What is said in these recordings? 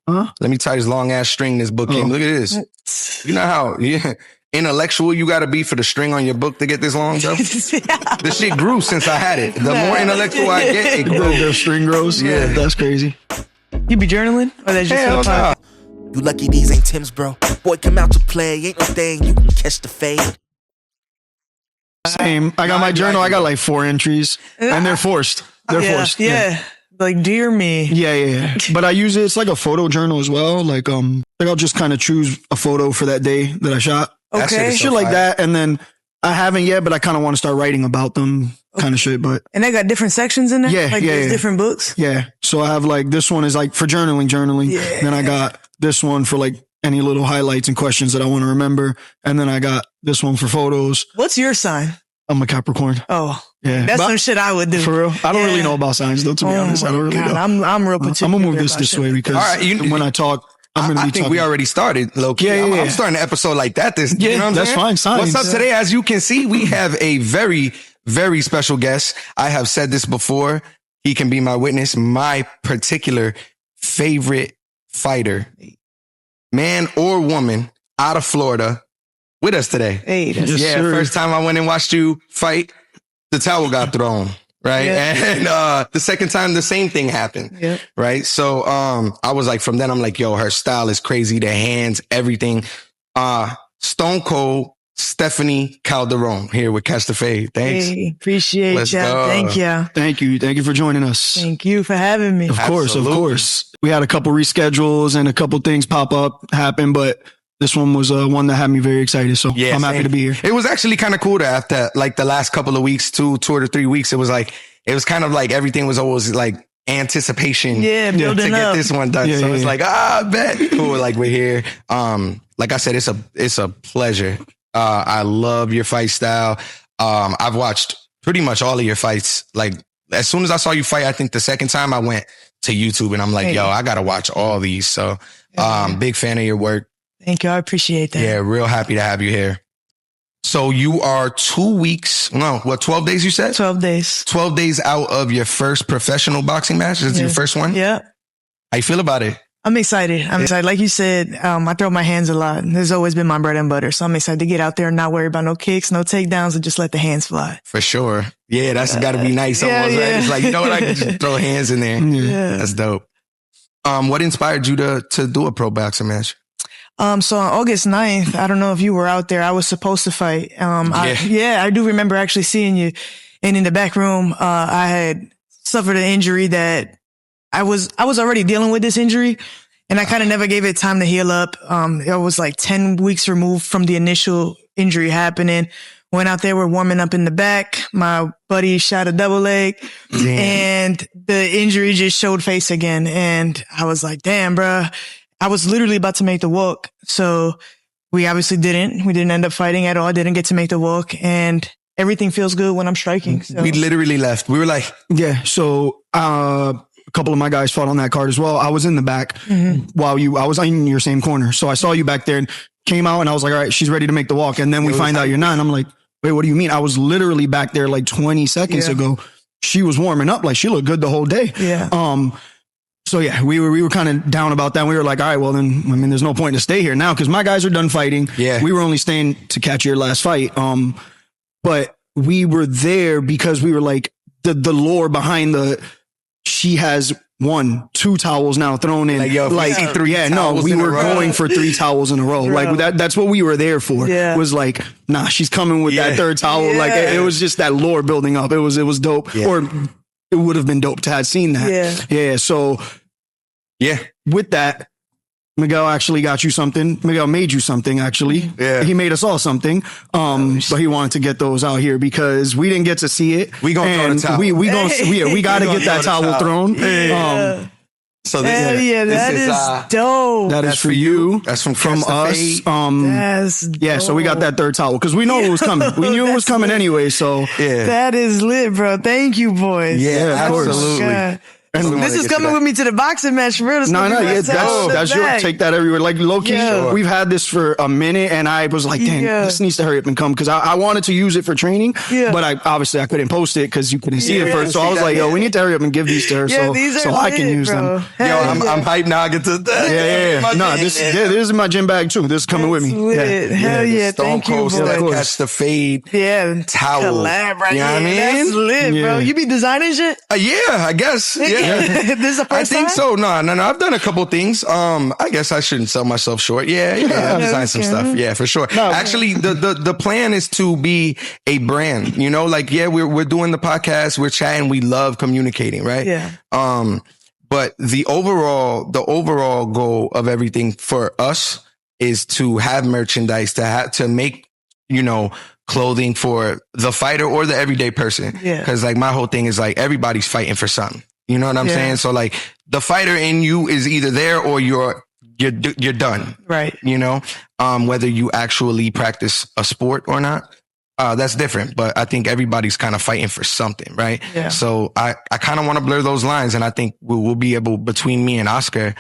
Let me tie this long ass string this book came. Look at this. You know how intellectual you got to be for the string on your book to get this long, bro? The shit grew since I had it. The more intellectual I get, it grows. The string grows? Yeah, that's crazy. You be journaling? Or that's just Hell no. You lucky these ain't Tim's, bro. Boy, come out to play. Ain't no thing. You can catch the fade. Same. I got my journal. I got like 4 entries. And they're forced. They're forced. Yeah. Like, dear me. Yeah. But I use it. It's like a photo journal as well. Like I'll just kind of choose a photo for that day that I shot. Okay. Shit like that. And then I haven't yet, but I kind of want to start writing about them kind of shit. But And they got different sections in there? Yeah, Like yeah, there's yeah. different books? yeah. So I have like, this one is like for journaling. Yeah. Then I got this one for like any little highlights and questions that I want to remember. And then I got this one for photos. What's your sign? I'm a Capricorn. Oh. Yeah. That's But- some shit I would do. For real? I don't really know about signs though, to be honest. I don't really know. I'm real particular. I'm gonna move this about this shit way like because All right, when I talk, I'm gonna I be think talking. we already started, low-key. Yeah, I'm yeah. starting an episode like that. You know what I'm that's saying? fine, signs. What's up today? As you can see, we have a very, very special guest. I have said this before. He can be my witness. My particular favorite fighter, man or woman, out of Florida, with us today. Hey, that's Yes, Yeah, sir. first time I went and watched you fight, the towel got thrown, right? Yeah. And the second time, the same thing happened, Yep. right? So I was like, from then, I'm like, yo, her style is crazy, the hands, everything. StoneCold Stephanie Calderon here with Catch the Fade. Thanks. Hey, appreciate Let's ya. go. Thank ya. Thank you. Thank you for joining us. Thank you for having me. Of course. Absolutely. We had a couple reschedules and a couple things pop up, happen, but this one was one that had me very excited. So Yeah, I'm happy same. to be here. It was actually kind of cool to after like the last couple of weeks, 2 to 3 weeks. It was kind of like everything was always like anticipation. Yeah, to building get up. this one done. Yeah, So yeah, it's yeah. like, bet. Cool. Like we're here. Like I said, it's a pleasure. I love your fight style. I've watched pretty much all of your fights. Like as soon as I saw you fight, I think the second time I went to YouTube and I'm like, Hey. yo, I got to watch all these. So, big fan of your work. Thank you. I appreciate that. Yeah, real happy to have you here. So you are 2 weeks, 12 days you said? 12 days. 12 days out of your first professional boxing match? This is your first one? Yeah. How you feel about it? I'm excited. I'm excited. Like you said, I throw my hands a lot. There's always been my bread and butter. So I'm excited to get out there and not worry about no kicks, no takedowns, and just let the hands fly. For sure. Yeah, that's got to be nice. Yeah, Almost, right? yeah. It's like, you know what? I can just throw hands in there. Yeah. That's dope. What inspired you to do a pro boxing match? So on August 9th, I don't know if you were out there. I was supposed to fight. I do remember actually seeing you. And in the back room, I had suffered an injury that I was already dealing with this injury, and I kind of never gave it time to heal up. It was like 10 weeks removed from the initial injury happening. Went out there, we're warming up in the back. My buddy shot a double leg, and the injury just showed face again. And I was like, damn, bruh. I was literally about to make the walk. So we obviously didn't. We didn't end up fighting at all. I didn't get to make the walk. And everything feels good when I'm striking. So. We literally left. We were like, Yeah. So a couple of my guys fought on that card as well. I was in the back while I was in your same corner. So I saw you back there and came out and I was like, all right, she's ready to make the walk. And then we find out you're not. And I'm like, wait, what do you mean? I was literally back there like 20 seconds ago. She was warming up. Like she looked good the whole day. Yeah. So yeah, we were kind of down about that. We were like, all right, well then, I mean, there's no point to stay here now because my guys are done fighting. Yeah. We were only staying to catch your last fight. But we were there because we were like the lore behind she has 2 towels now thrown in. Like, yo, if we see 3 towels we in a were row. going for 3 towels in a row. Like that's what we were there for. Yeah. Was like, nah, she's coming with that 3rd towel. Yeah. Like it was just that lore building up. It was dope. Yeah. Or it would have been dope to have seen that. Yeah. So yeah. with that, Miguel actually got you something. Miguel made you something, actually. Yeah. He made us all something. But he wanted to get those out here because we didn't get to see it. We gonna throw the towel. We got to gonna get that throw the towel towel. thrown. Yeah. So Hell yeah, that is dope. That is for you. That's from us. That's Yeah, so we got that 3rd towel because we know it was coming. We knew it was coming anyway. So yeah. That is lit, bro. Thank you, boys. Yeah, of course. absolutely. God. And This is coming with me to the boxing match, for real. No, yeah, that's your take that everywhere. Like low-key, we've had this for a minute, and I was like, damn, this needs to hurry up and come, because I wanted to use it for training, but I couldn't post it because you couldn't see it first. So I was like, yo, we need to hurry up and give these to her so I can use them. Yo, I'm hyped now. I get to that. Yeah. No, this is my gym bag too. This is coming with me. Hell yeah, thank you, boy. Catch the fade. Yeah, towel. Collab right You know what I mean? That's lit, bro. You be designing shit? Yeah, I guess. Yeah. This is the first time? I think so. No. I've done a couple things. I guess I shouldn't sell myself short. Yeah. I've designed some stuff. Yeah, for sure. No, actually, the plan is to be a brand. You know, like we're doing the podcast, we're chatting, we love communicating, right? Yeah. But the overall goal of everything for us is to have merchandise, to make, clothing for the fighter or the everyday person. Yeah. Cause like my whole thing is like everybody's fighting for something. You know what I'm saying? So like the fighter in you is either there or you're done. Right. Whether you actually practice a sport or not. That's different, but I think everybody's kind of fighting for something, right? Yeah. So I kind of want to blur those lines, and I think we'll be able, between me and Oscar,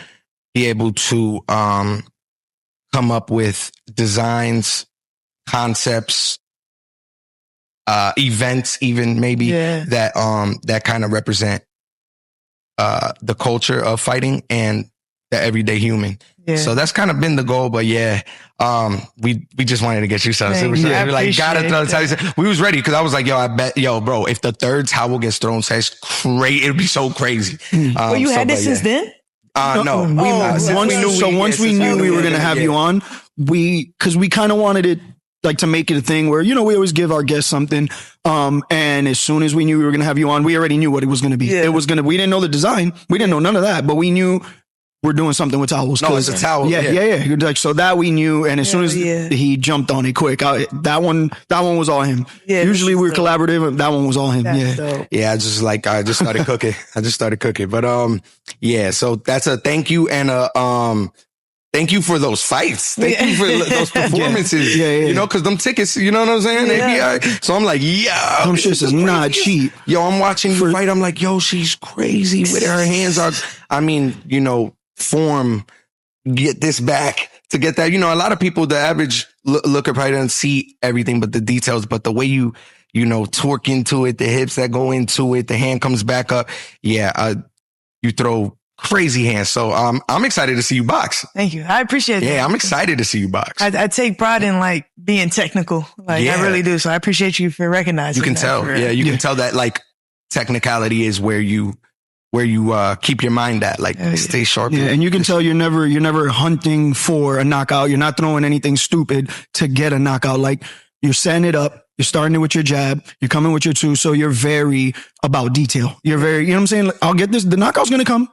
be able to come up with designs, concepts, events, even maybe that kind of represent the culture of fighting and the everyday human. Yeah. So that's kind of been the goal, but we just wanted to get you something. We like, gotta tell you something. We was ready because I was like, bro, if the third towel gets thrown, says crazy, it'd be so crazy. Well, you had this since then? No. Once we knew we were going to have you on, because we kind of wanted it like to make it a thing where, we always give our guests something. And as soon as we knew we were going to have you on, we already knew what it was going to be. Yeah. We didn't know the design. We didn't know none of that, but we knew we're doing something with towels. No, it's a towel. Yeah. Like, so that we knew. And as soon as he jumped on it quick, that one was all him. Yeah, usually we're collaborative. That one was all him. I just started cooking. But, so that's a thank you. And, thank you for those fights. Thank you for those performances. Cause them tickets, you know what I'm saying? They be, so I'm like, them shits is not cheap. Yo, I'm watching you fight. I'm like, yo, she's crazy with her hands. Form, get this back to get that. A lot of people, the average looker probably doesn't see everything but the details, but the way you torque into it, the hips that go into it, the hand comes back up. You throw crazy hands. So I'm excited to see you box. Thank you. I appreciate that. Yeah, I'm excited to see you box. I take pride in like being technical. I really do. So I appreciate you for recognizing that. You can tell. Yeah, you can tell that like technicality is where you keep your mind at, like stay sharp. Yeah, and you can tell you're never hunting for a knockout. You're not throwing anything stupid to get a knockout. Like you're setting it up. You're starting it with your jab. You're coming with your two. So you're very about detail. You're very, you know what I'm saying? Like, I'll get this. The knockout's going to come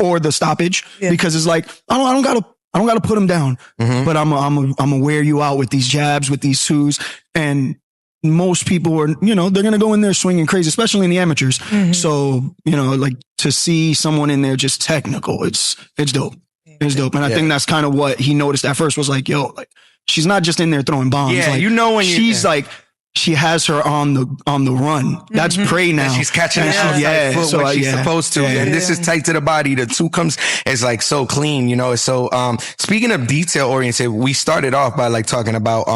or the stoppage because it's like, I don't gotta put him down, but I'm gonna wear you out with these jabs, with these twos. And most people are, they're going to go in there swinging crazy, especially in the amateurs. So, like to see someone in there just technical, it's dope. It's dope. And I think that's kind of what he noticed at first was like, yo, like she's not just in there throwing bombs. Yeah. Like, when she's like, she has her on the run. That's prey now. And she's catching the foot when she's supposed to. And this is tight to the body. The two comes is like so clean, It's so, speaking of detail oriented, we started off by like talking about,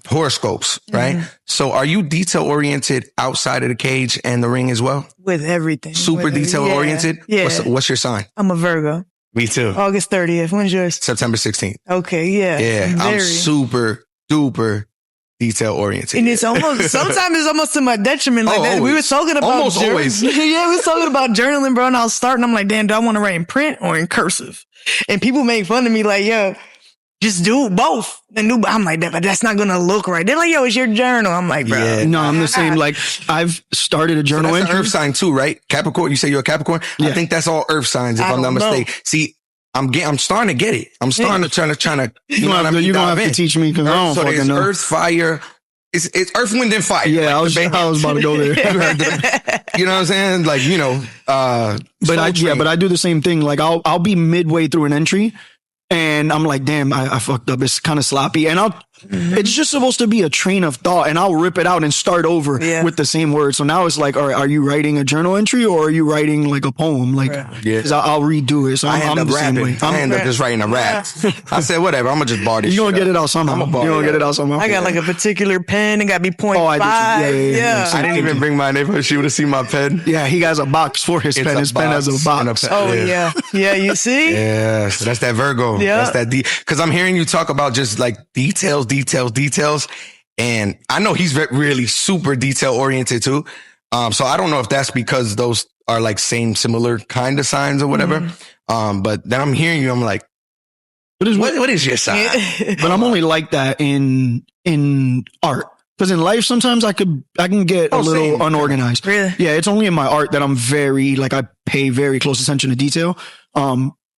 horoscopes, right? So are you detail oriented outside of the cage and the ring as well? With everything. Super detail oriented? Yeah. What's your sign? I'm a Virgo. Me too. August 30th. When's yours? September 16th. Okay. Yeah. Yeah. I'm super duper detail oriented. And it's sometimes it's almost to my detriment. Like that. We were talking about almost always. We were talking about journaling, bro. And I was starting. I'm like, damn, do I want to write in print or in cursive? And people make fun of me like, yo, just do both. I'm like, but that's not gonna look right. They're like, yo, it's your journal. I'm like, bro. Yeah. No, I'm the same. Like, I've started a journal entry. That's an earth sign too, right? Capricorn. You say you're a Capricorn. Yeah. I think that's all earth signs, if I'm not mistaken. See, I'm starting to get it. I'm starting to trying to. You're gonna have to teach me because I don't fucking know. Earth, fire. It's earth, wind, and fire. Yeah, like I was about to go there. You know what I'm saying? Like, but I do the same thing. Like I'll be midway through an entry. And I'm like, damn, I fucked up. It's kind of sloppy. And it's just supposed to be a train of thought, and I'll rip it out and start over with the same word. So now it's like, all right, are you writing a journal entry or are you writing like a poem? Like, I'll redo it. So I'm the same way. I end up just writing a rap. I said, whatever, I'm gonna just bar this. You're gonna get it out somehow. You're gonna get it out somehow. I got like a particular pen and got me .5. Yeah. I didn't even bring mine in. She would have seen my pen. Yeah, he has a box for his pen. His pen has a box. Yeah, you see? Yeah, so that's that Virgo. Yeah. That's that because I'm hearing you talk about just like details. And I know he's really super detail oriented too. So I don't know if that's because those are like similar kind of signs or whatever. But then I'm hearing you, I'm like, what is your sign? But I'm only like that in art. Because in life, sometimes I can get a little unorganized. Really? Yeah, it's only in my art that I'm very, like, I pay very close attention to detail.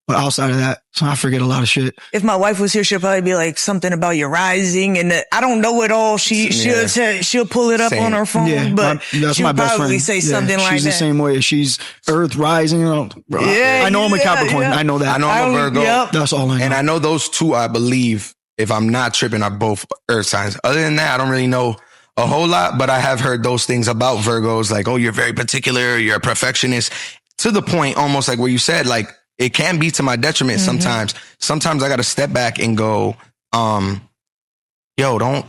But outside of that, so I forget a lot of shit. If my wife was here, she'll probably be like something about your rising, and I don't know it all. She'll pull it up on her phone, but that's she'll my best probably friend. say something like that. She's the same way. She's Earth rising. I know I'm a Capricorn. I know that. I know I'm a Virgo. That's all I know. And I know those two, I believe, if I'm not tripping, are both Earth signs. Other than that, I don't really know a whole lot, but I have heard those things about Virgos, like, oh, you're very particular, you're a perfectionist, to the point almost like where you said, like, it can be to my detriment sometimes. Sometimes I got to step back and go, yo, don't,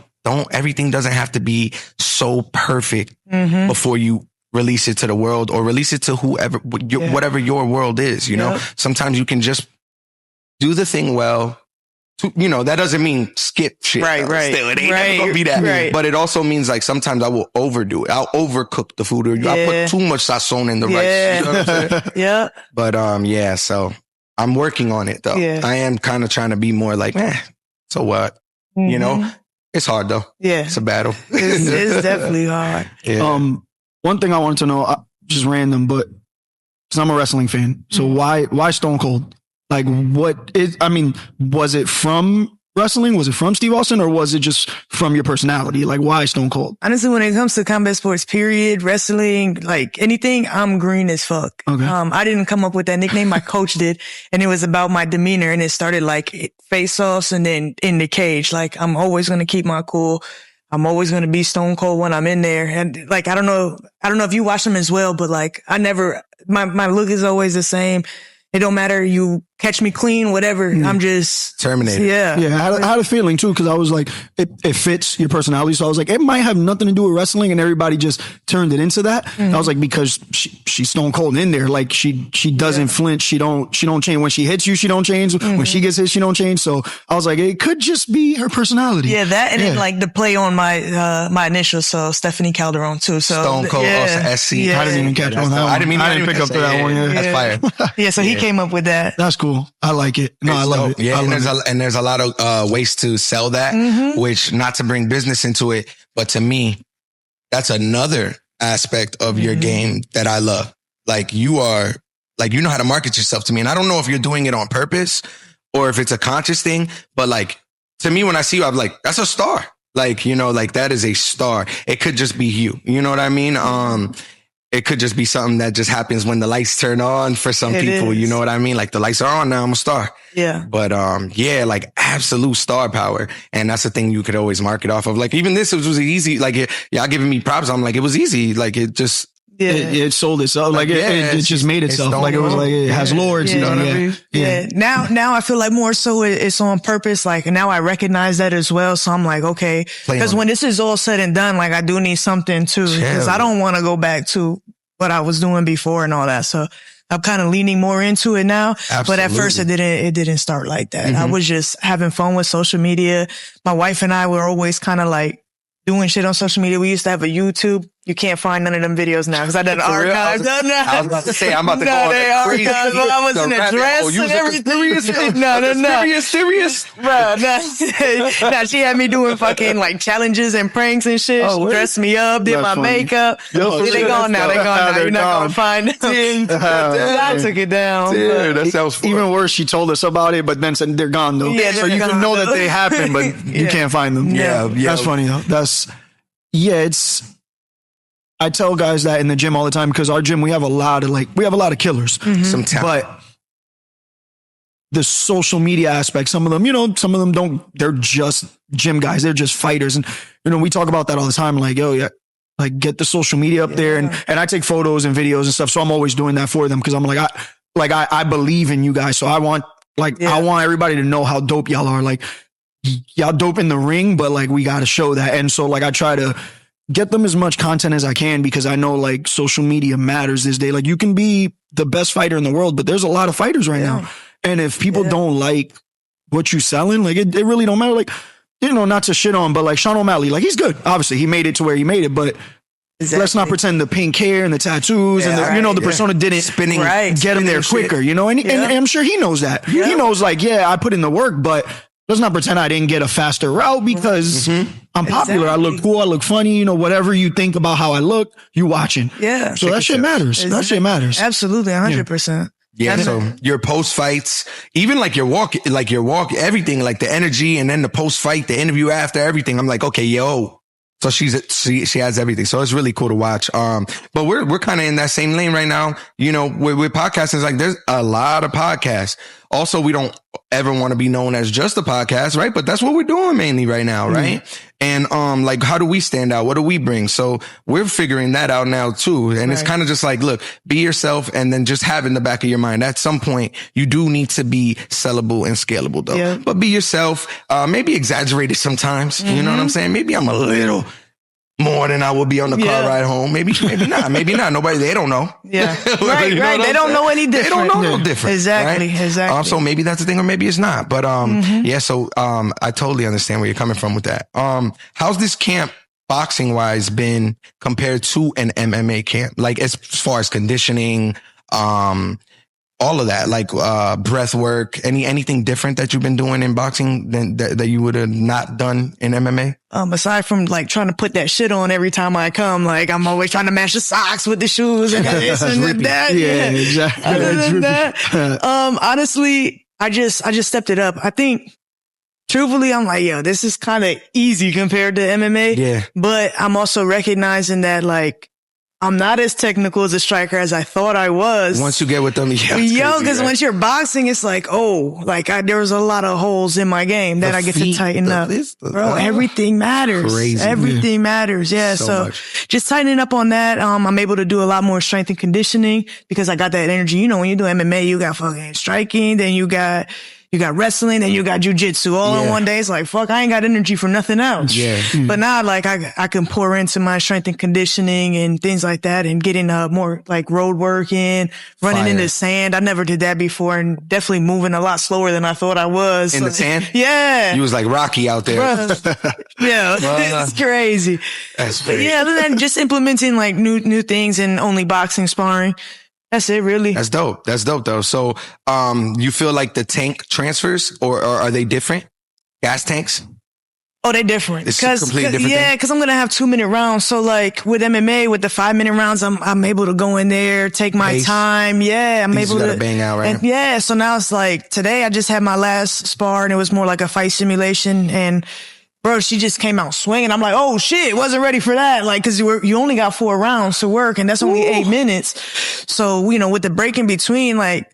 everything doesn't have to be so perfect before you release it to the world or release it to whoever, whatever your world is, you know? Sometimes you can just do the thing well. That doesn't mean skip shit. Right. Still, it ain't never gonna be that. Right. But it also means like sometimes I will overdo it. I'll overcook the food, or I put too much sazon in the rice. You know what I'm saying? Yeah. But so I'm working on it though. Yeah. I am kind of trying to be more like, so what? You know, it's hard though. Yeah, it's a battle. It's definitely hard. Yeah. One thing I wanted to know, just random, but because I'm a wrestling fan, so why StoneCold? Like, was it from wrestling? Was it from Steve Austin, or was it just from your personality? Like, why StoneCold? Honestly, when it comes to combat sports, period, wrestling, like anything, I'm green as fuck. Okay. I didn't come up with that nickname. My coach did, and it was about my demeanor, and it started like face-offs and then in the cage. Like, I'm always going to keep my cool. I'm always going to be stone cold when I'm in there. And like, I don't know if you watch them as well, but like, my look is always the same. It don't matter. You catch me clean, whatever. I'm just Terminated. Yeah. I had a feeling too, because I was like, it fits your personality. So I was like, it might have nothing to do with wrestling, and everybody just turned it into that. I was like, because she's stone cold in there. Like she doesn't flinch. She don't change. When she hits you, she don't change. When she gets hit, she don't change. So I was like, it could just be her personality. Yeah, that and then like the play on my initials. So Stephanie Calderon too. So Stone Cold, also SC. I didn't even catch on that one. I didn't pick up to that one. That's fire. Yeah, so he came up with that. That's cool. I like it. No, I love it. Yeah, and there's a lot of ways to sell that, which, not to bring business into it, but to me, that's another aspect of your game that I love. Like, you are, like, you know how to market yourself to me. And I don't know if you're doing it on purpose or if it's a conscious thing, but like, to me, when I see you, I'm like, that's a star. Like, like that is a star. It could just be you. You know what I mean? It could just be something that just happens when the lights turn on for some people. You know what I mean? Like, the lights are on now, I'm a star. Yeah. But like absolute star power. And that's the thing you could always market off of. Like, even this, it was easy. Like, y'all giving me props. I'm like, it was easy. Like, it just... Yeah. It sold itself. Like, it just made itself. Like, it was like, it has lords. Yeah. You know what I mean? Yeah. Now I feel like more so it's on purpose. Like, now I recognize that as well. So I'm like, okay, because when this is all said and done, like, I do need something too, because I don't want to go back to what I was doing before and all that. So I'm kind of leaning more into it now. Absolutely. But at first it didn't start like that. I was just having fun with social media. My wife and I were always kind of like doing shit on social media. We used to have a YouTube. You can't find none of them videos now because I done archives. I was about to say, I'm about to go on they that crazy. archives. I was in a dress and everything. No. Serious? Bro, no, she had me doing fucking like challenges and pranks and shit. She dressed me up, did my makeup. They gone now. You're not gonna find them. I took it down. Dude, that sounds fun. Even worse, she told us about it, but then said they're gone though. Yeah, so you can know that they happen, but you can't find them. Yeah. That's funny though. It's... I tell guys that in the gym all the time, because our gym, we have a lot of killers. Some talent. But the social media aspect. Some of them, some of them don't, they're just gym guys. They're just fighters. And, we talk about that all the time. Like, yo, yeah, like get the social media up there. And I take photos and videos and stuff. So I'm always doing that for them. Cause I'm like, I believe in you guys. So I want everybody to know how dope y'all are. Like y'all dope in the ring, but like, we got to show that. And so like, I try to get them as much content as I can because I know like social media matters this day. Like you can be the best fighter in the world, but there's a lot of fighters right now. And if people don't like what you selling, like it really don't matter. Like, not to shit on, but like Sean O'Malley, like he's good. Obviously he made it to where he made it, but let's not pretend the pink hair and the tattoos and the persona didn't get him there quicker, and I'm sure he knows that. He knows like, I put in the work, but let's not pretend I didn't get a faster route because I'm popular. I look cool. I look funny. Whatever you think about how I look, you watching. Yeah. So that shit matters. That shit matters. Absolutely. 100%. Yeah. So your post fights, even like your walk, everything, like the energy and then the post fight, the interview after everything. I'm like, okay, yo. So she has everything. So it's really cool to watch. But we're kind of in that same lane right now. With podcasting, it's like there's a lot of podcasts. Also, we don't ever want to be known as just a podcast, right? But that's what we're doing mainly right now, right? And like, how do we stand out? What do we bring? So we're figuring that out now too. And it's kind of just like, look, be yourself, and then just have in the back of your mind at some point you do need to be sellable and scalable though. Yeah. But be yourself. Maybe exaggerate it sometimes. You know what I'm saying? Maybe I'm a little more than I would be on the car ride home. Maybe not. Nobody, they don't know. Yeah. Right. They don't know any different. They don't know no different. Exactly. Right? Exactly. So maybe that's the thing, or maybe it's not. But so I totally understand where you're coming from with that. How's this camp boxing wise been compared to an MMA camp? Like as far as conditioning, all of that, like breath work, anything different that you've been doing in boxing than that you would have not done in MMA? Aside from like trying to put that shit on every time I come, like I'm always trying to match the socks with the shoes and this and that. Yeah, exactly. Other than that, honestly, I just stepped it up. I think truthfully, I'm like, yo, this is kind of easy compared to MMA. Yeah. But I'm also recognizing that like, I'm not as technical as a striker as I thought I was. Once you get with them, because once you're boxing, it's like, there was a lot of holes in my game that I get to tighten up. Bro, everything matters. Crazy. Everything matters. Yeah. So just tightening up on that. I'm able to do a lot more strength and conditioning because I got that energy. When you do MMA, you got fucking striking, then you got wrestling, then you got jujitsu all in one day. It's like, fuck, I ain't got energy for nothing else. Yeah. But now, like, I can pour into my strength and conditioning and things like that and getting more like road work in, running in the sand. I never did that before and definitely moving a lot slower than I thought I was. In the sand? Yeah. You was like Rocky out there. Yeah. It's crazy. That's crazy. Yeah. Other than just implementing like new things and only boxing sparring. That's it, really. That's dope. That's dope, though. So, you feel like the tank transfers, or are they different? Gas tanks? Oh, they're different. It's a completely different thing? Because I'm going to have 2-minute rounds. So, like, with MMA, with the 5-minute rounds, I'm able to go in there, take my time. Yeah, I'm able to bang out, right? And so now it's like, today I just had my last spar, and it was more like a fight simulation, and bro, she just came out swinging. I'm like, oh shit, wasn't ready for that. Like, cause you only got 4 rounds to work and that's only 8 minutes. So, with the break in between, like,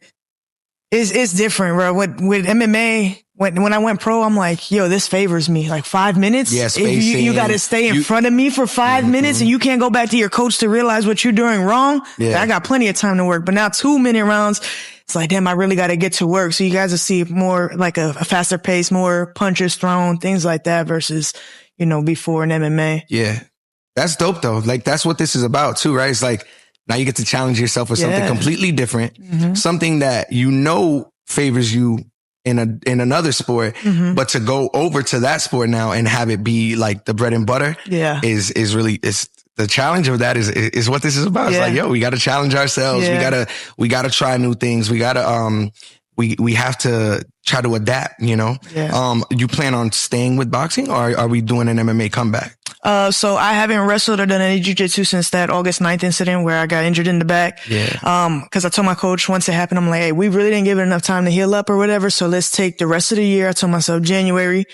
it's different, bro. With MMA, when I went pro, I'm like, yo, this favors me. Like 5 minutes. Yeah, spacing. You got to stay in front of me for 5 minutes and you can't go back to your coach to realize what you're doing wrong. Yeah. I got plenty of time to work, but now 2-minute rounds, it's like, damn, I really got to get to work. So you guys will see more like a faster pace, more punches thrown, things like that versus, before in MMA. Yeah. That's dope though. Like that's what this is about too, right? It's like now you get to challenge yourself with something completely different, something that favors you in another sport, but to go over to that sport now and have it be like the bread and butter is really, the challenge of that is what this is about. It's like, yo, we got to challenge ourselves. We gotta try new things. We gotta, we have to try to adapt, You plan on staying with boxing or are we doing an MMA comeback? So I haven't wrestled or done any jiu-jitsu since that August 9th incident where I got injured in the back. Yeah. Cause I told my coach once it happened, I'm like, hey, we really didn't give it enough time to heal up or whatever. So let's take the rest of the year. I told myself January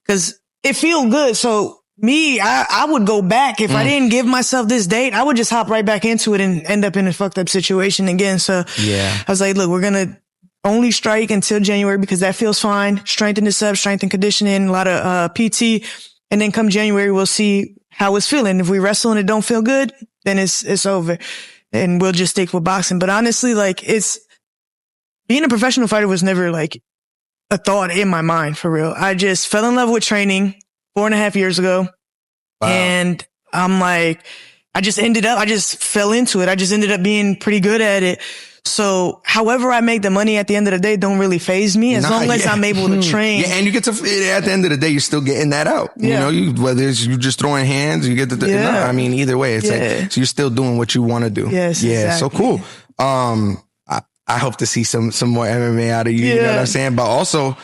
cause it feel good. So me, I would go back. If I didn't give myself this date, I would just hop right back into it and end up in a fucked up situation again. So I was like, look, we're going to only strike until January because that feels fine. Strengthen this up, strength and conditioning, a lot of PT. And then come January, we'll see how it's feeling. If we wrestle and it don't feel good, then it's over. And we'll just stick with boxing. But honestly, like being a professional fighter was never like a thought in my mind for real. I just fell in love with training 4.5 years ago. Wow. And I'm like, I just fell into it. I just ended up being pretty good at it. So however I make the money at the end of the day don't really faze me as long as I'm able to train. Yeah, and you get to, at the end of the day, you're still getting that out. Yeah. You know, whether it's you just throwing hands, you get the, no, I mean, either way, it's like, so you're still doing what you want to do. Yes, yeah, exactly. so cool. I hope to see some more MMA out of you. You know what I'm saying? But also,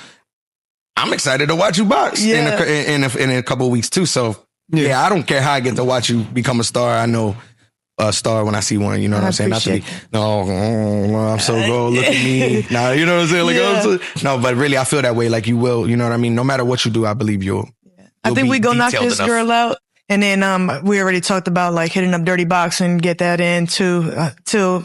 I'm excited to watch you box in a couple of weeks too. So yeah, I don't care how I get to watch you become a star. I know a star when I see one. You know what I'm saying? Not to be, I'm so good. Look at me. Nah, you know what I'm saying? Like, no, but really, I feel that way. Like you will. You know what I mean? No matter what you do, I believe you'll. I think we go knock this girl out. And then we already talked about like hitting up dirty boxing, get that in till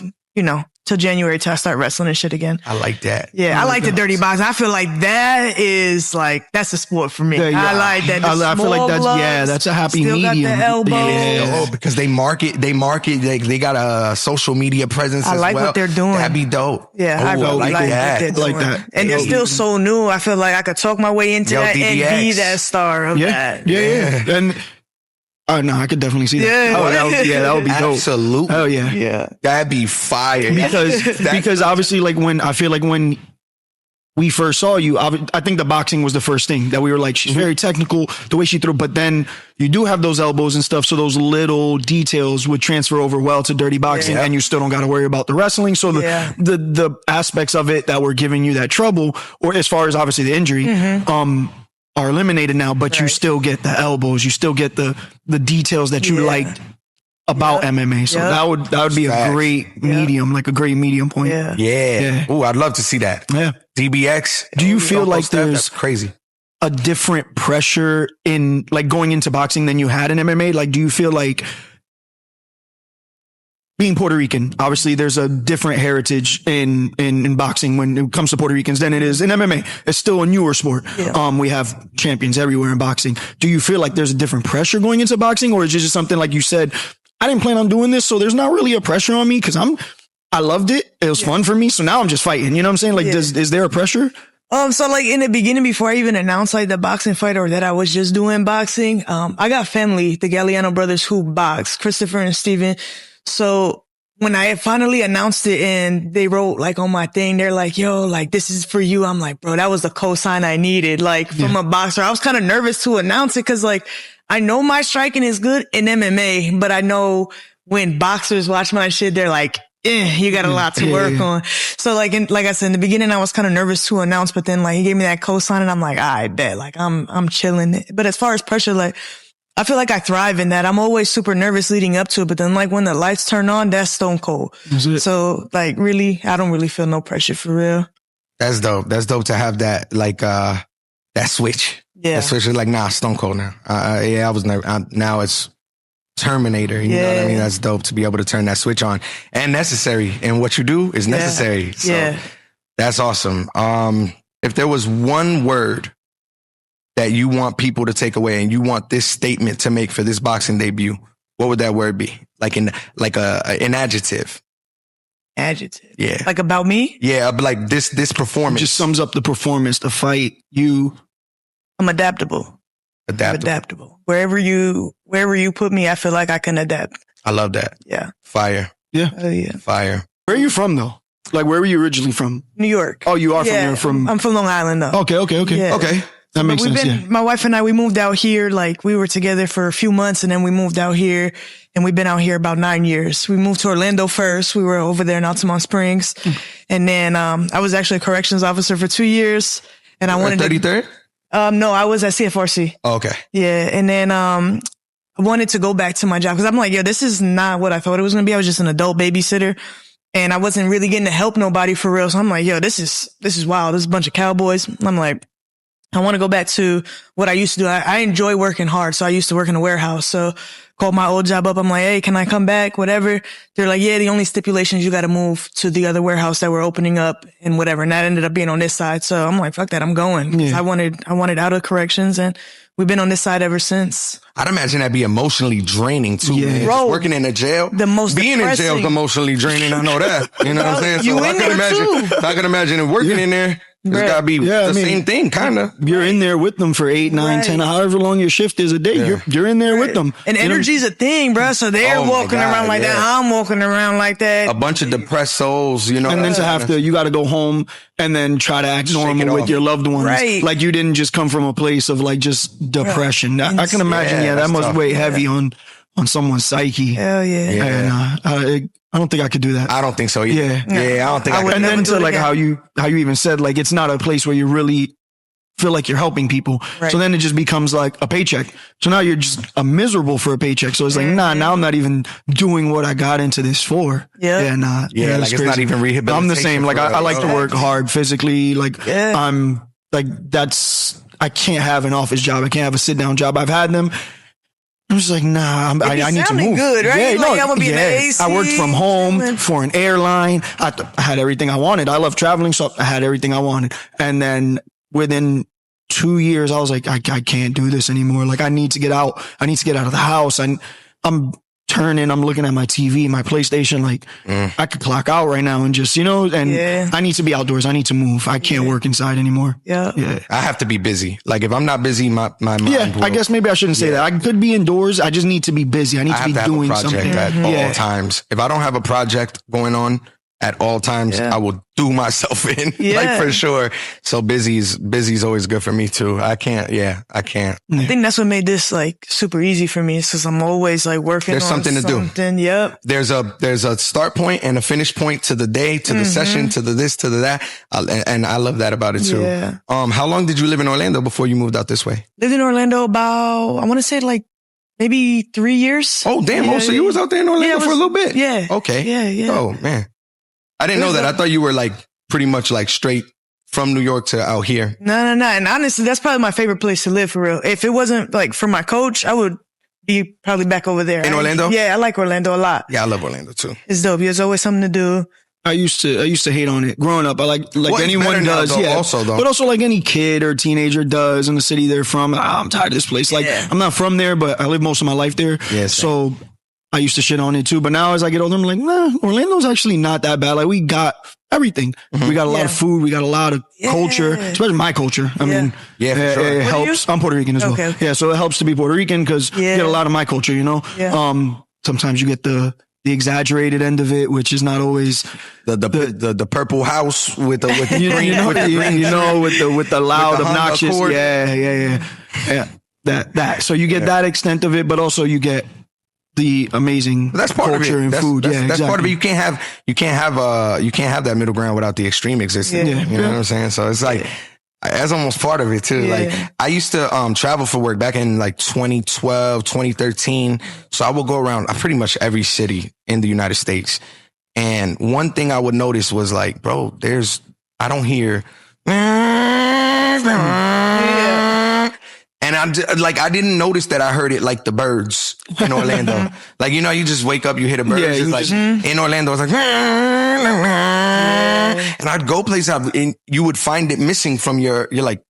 January till I start wrestling and shit again. I like that. Yeah, I like the dirty boxing. I feel like that is like, that's a sport for me. I like that. I feel like that's a happy still medium. Got the elbows. Yeah. Because they market, they got a social media presence as well. I like what they're doing. That'd be dope. Yeah, I really like that. Like that. And they're still so new. I feel like I could talk my way into that DDX. And be that star of that. Yeah. And oh no, I could definitely see that. That would be dope. Absolutely. Oh yeah. Yeah. That'd be fire. Because obviously like when we first saw you, I think the boxing was the first thing that we were like, she's very technical, the way she threw, but then you do have those elbows and stuff. So those little details would transfer over well to dirty boxing and you still don't got to worry about the wrestling. So the aspects of it that were giving you that trouble, or as far as obviously the injury, are eliminated now, but you still get the elbows, you still get the details that you liked about MMA. So that would be a great medium, like a great medium point. Yeah. Oh, I'd love to see that. Yeah. DBX. Do you feel like there's crazy a different pressure in like going into boxing than you had in MMA? Like, do you feel like being Puerto Rican, obviously there's a different heritage in boxing when it comes to Puerto Ricans than it is in MMA. It's still a newer sport. Yeah. We have champions everywhere in boxing. Do you feel like there's a different pressure going into boxing, or is it just something like you said, I didn't plan on doing this, so there's not really a pressure on me because I loved it. It was fun for me. So now I'm just fighting. You know what I'm saying? Like, is there a pressure? So like in the beginning, before I even announced like the boxing fight or that I was just doing boxing, I got family, the Galliano brothers who box, Christopher and Steven. So when I finally announced it and they wrote like on my thing, they're like, yo, like this is for you. I'm like, bro, that was the cosign I needed. Like from a boxer, I was kind of nervous to announce it. Cause like, I know my striking is good in MMA, but I know when boxers watch my shit, they're like, you got a lot to work on. So like I said, in the beginning, I was kind of nervous to announce, but then like he gave me that cosign and I'm like, I bet like I'm chilling. But as far as pressure, like I feel like I thrive in that. I'm always super nervous leading up to it, but then like when the lights turn on, that's StoneCold. So like really, I don't really feel no pressure for real. That's dope. That's dope to have that, like, that switch. Yeah. That switch is like, nah, StoneCold now. I was never, now it's Terminator. You know what I mean? That's dope to be able to turn that switch on, and necessary. And what you do is necessary. So that's awesome. If there was one word that you want people to take away and you want this statement to make for this boxing debut, what would that word be? Like an adjective. Adjective. Yeah. Like about me? Yeah. Like this performance. Just sums up the performance, the fight. I'm adaptable. Adaptable. Wherever you put me, I feel like I can adapt. I love that. Yeah. Fire. Yeah. Fire. Where are you from though? Like, where were you originally from? New York. Oh, you are from. I'm from Long Island though. Okay. Yeah. Okay. That makes sense. My wife and I, we moved out here, like we were together for a few months and then we moved out here and we've been out here about 9 years. We moved to Orlando first. We were over there in Altamont Springs. And then, I was actually a corrections officer for 2 years and I wanted 33rd? No, I was at CFRC. Oh, okay. Yeah. And then, I wanted to go back to my job because I'm like, yo, this is not what I thought it was going to be. I was just an adult babysitter and I wasn't really getting to help nobody for real. So I'm like, yo, this is wild. This is a bunch of cowboys. I'm like, I want to go back to what I used to do. I enjoy working hard. So I used to work in a warehouse. So called my old job up. I'm like, hey, can I come back? Whatever. They're like, yeah, the only stipulation is you got to move to the other warehouse that we're opening up and whatever. And that ended up being on this side. So I'm like, fuck that. I'm going. Yeah. I wanted out of corrections, and we've been on this side ever since. I'd imagine that'd be emotionally draining too, Yeah. man. Bro, Just working in a jail. Being in jail is emotionally draining. I know that. You know what I'm saying? You So in there too. I can imagine it working in there. It's Right. gotta be same thing, kind of. You're in there with them for 8, 9, Right. 10, however long your shift is a day. Yeah. You're in there with them. And energy's a thing, bro. So they're Oh my walking God, around like that. yeah. I'm walking around like that. A bunch of depressed souls, you know. And then to have to, you got to go home and then try to act Shake it normal with off. your loved ones. Right. Like you didn't just come from a place of like just depression. I can imagine, Yeah, that that's must tough. weigh heavy on someone's psyche. Hell yeah. Yeah. And I don't think I could do that. I don't think so either. Yeah. Yeah, I don't think I would could. And never then do to it like again. how you even said, like, it's not a place where you really feel like you're helping people. Right. So then it just becomes like a paycheck. So now you're just miserable for a paycheck. So it's like, nah, now I'm not even doing what I got into this for. Yeah. Yeah. Nah, Yeah, like it's it's not crazy. even rehabilitation. I'm the same. Like for I like to real. work hard physically. Like Yeah. I'm like, I can't have an office job. I can't have a sit down job. I've had them. I'm just like, nah, I need to sounding move. good, right? Yeah, Like, no, I'm gonna be in the AC, I worked from home chilling. for an airline. I had everything I wanted. I love traveling, so I had everything I wanted. And then within 2 years, I was like, I can't do this anymore. Like, I need to get out. I need to get out of the house. I'm looking at my TV, my PlayStation. Like, I could clock out right now and just, and Yeah. I need to be outdoors. I need to move. I can't work inside anymore. Yeah. Yeah. I have to be busy. Like if I'm not busy, my mind Yeah, will. I guess maybe I shouldn't say that. I could be indoors. I just need to be busy. I need I to have be to have a doing project something. at Yeah. all times. If I don't have a project going on at all times, Yeah. I will do myself in, Yeah. like for sure. So busy's always good for me too. I can't. I think that's what made this like super easy for me. It's because I'm always like working There's on something to do. something. Yep. There's a start point and a finish point to the day, to the session, to the this, to the that. And I love that about it too. Yeah. How long did you live in Orlando before you moved out this way? Lived in Orlando about, I want to say like maybe 3 years. Oh, damn. Yeah, So you was out there in Orlando I for a was- little bit. Yeah. Okay. Yeah. Oh, man. I didn't know that. I thought you were like pretty much like straight from New York to out here. No. And honestly, that's probably my favorite place to live for real. If it wasn't like for my coach, I would be probably back over there. In Orlando? Yeah, I like Orlando a lot. Yeah, I love Orlando too. It's dope. There's always something to do. I used to hate on it growing up. I like Well, it's better anyone now, does. though, Yeah. also, though. But also like any kid or teenager does in the city they're from. I'm tired of this place. Like Yeah. I'm not from there, but I lived most of my life there. Yeah, same. So I used to shit on it too. But now as I get older, I'm like, nah, Orlando's actually not that bad. Like we got everything. We got a lot of food. We got a lot of culture, especially my culture. I mean, Yeah, for sure. it What are helps. you? I'm Puerto Rican as well. Okay. Yeah. So it helps to be Puerto Rican because you Yeah. get a lot of my culture, Yeah. Sometimes you get the exaggerated end of it, which is not always The purple house with the green, with the loud, Honda obnoxious. Accord. Yeah. That. So you get that extent of it, but also you get the amazing That's part culture of it. and That's, food. That's, Yeah, that's exactly. part of it. You can't have that middle ground without the extreme existence. Yeah. You know what I'm saying? So it's like that's almost part of it too. Yeah. Like I used to travel for work back in like 2012, 2013. So I would go around pretty much every city in the United States. And one thing I would notice was like, bro, I don't hear. And I didn't notice that I heard it like the birds in Orlando. Like, you just wake up, you hear the birds. Yeah, It's you like in Orlando, it's like, and I'd go places and you would find it missing from you're like,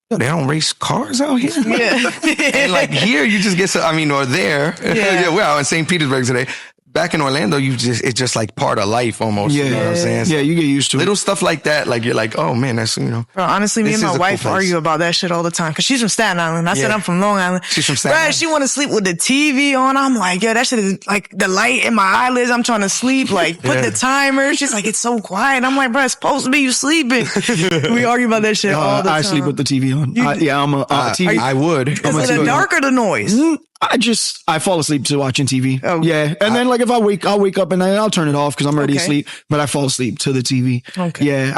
yo, they don't race cars out here. Yeah. And like here, you just get or there. Yeah. We're out in St. Petersburg today. Back in Orlando, it's just like part of life almost. Yeah. You know what I'm saying? Yeah, you get used to it. Little stuff like that, like you're like, oh man, that's Bro, honestly, me This and is my a wife cool place. argue about that shit all the time because she's from Staten Island. I said Yeah. I'm from Long Island. She's from Staten Bruh, Island. she want to sleep with the TV on. I'm like, yo, that shit is like the light in my eyelids. I'm trying to sleep. Like, put the timer. She's like, it's so quiet. I'm like, bro, it's supposed to be you sleeping. We argue about that shit all the time. I sleep with the TV on. I'm a TV. I would. Is it the dark or the noise? I fall asleep to watching TV. Oh. Yeah. And then like if I'll wake up and I'll turn it off because I'm ready to Okay. sleep, but I fall asleep to the TV. Okay. Yeah.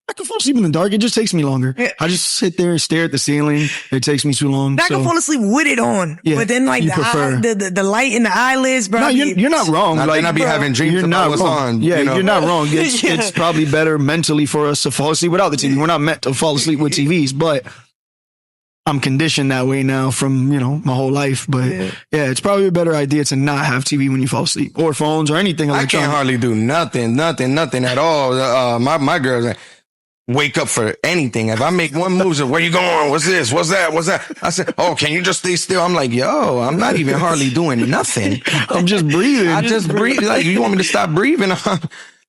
I can fall asleep in the dark. It just takes me longer. Yeah. I just sit there and stare at the ceiling. It takes me too long. I can fall asleep with it on, Yeah, but then like you prefer. the light in the eyelids, bro. No, I be- you're not wrong. Not, like, then I'd be bro, having dreams you're about not what's wrong. on. Yeah, you know? you're not wrong. It's, Yeah. it's probably better mentally for us to fall asleep without the TV. We're not meant to fall asleep with TVs, but I'm conditioned that way now from, my whole life. But yeah, it's probably a better idea to not have TV when you fall asleep or phones or anything electronic. I can't hardly do nothing at all. My girls wake up for anything. If I make one move, so, where you going? What's this? What's that? I said, oh, can you just stay still? I'm like, yo, I'm not even hardly doing nothing. I'm just breathing. I just breathe. Like, you want me to stop breathing?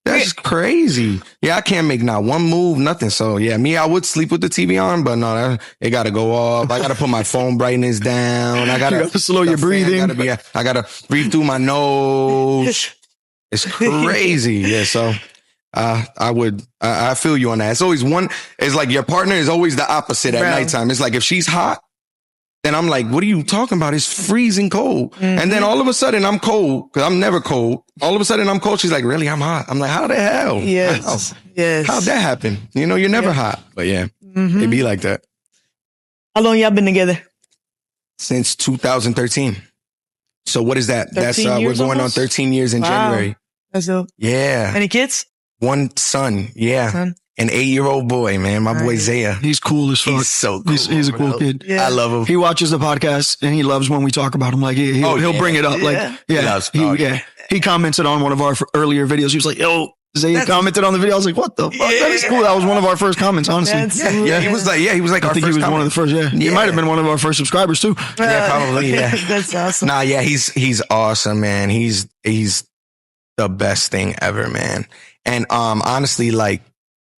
That's crazy. Yeah, I can't make not one move, nothing. So yeah, I would sleep with the TV on, but no, it got to go off. I got to put my phone brightness down. I got to slow your breathing. I got to breathe through my nose. It's crazy. Yeah. So I feel you on that. It's always it's like your partner is always the opposite at nighttime. It's like if she's hot, then I'm like, what are you talking about? It's freezing cold. Mm-hmm. And then all of a sudden I'm cold because I'm never cold. All of a sudden I'm cold. She's like, really? I'm hot. I'm like, how the hell? Yes. Yes. How'd that happen? You're never hot. But yeah, It be like that. How long y'all been together? Since 2013. So what is that? That's we're going on 13 years in January. That's dope. Yeah. Any kids? One son. Yeah. An 8-year-old boy, man. My boy Zaya. He's cool as fuck. He's so cool. He's a cool kid. Yeah. I love him. He watches the podcast and he loves when we talk about him. Like he'll bring it up. He commented on one of our earlier videos. He was like, "Yo, Zaya commented on the video." I was like, "What the fuck? That is cool." That was one of our first comments, honestly. He was like, I think he was one of the first. Yeah. He might have been one of our first subscribers too. Yeah, probably. Yeah, that's awesome. Nah, yeah, he's awesome, man. He's the best thing ever, man. And honestly, like,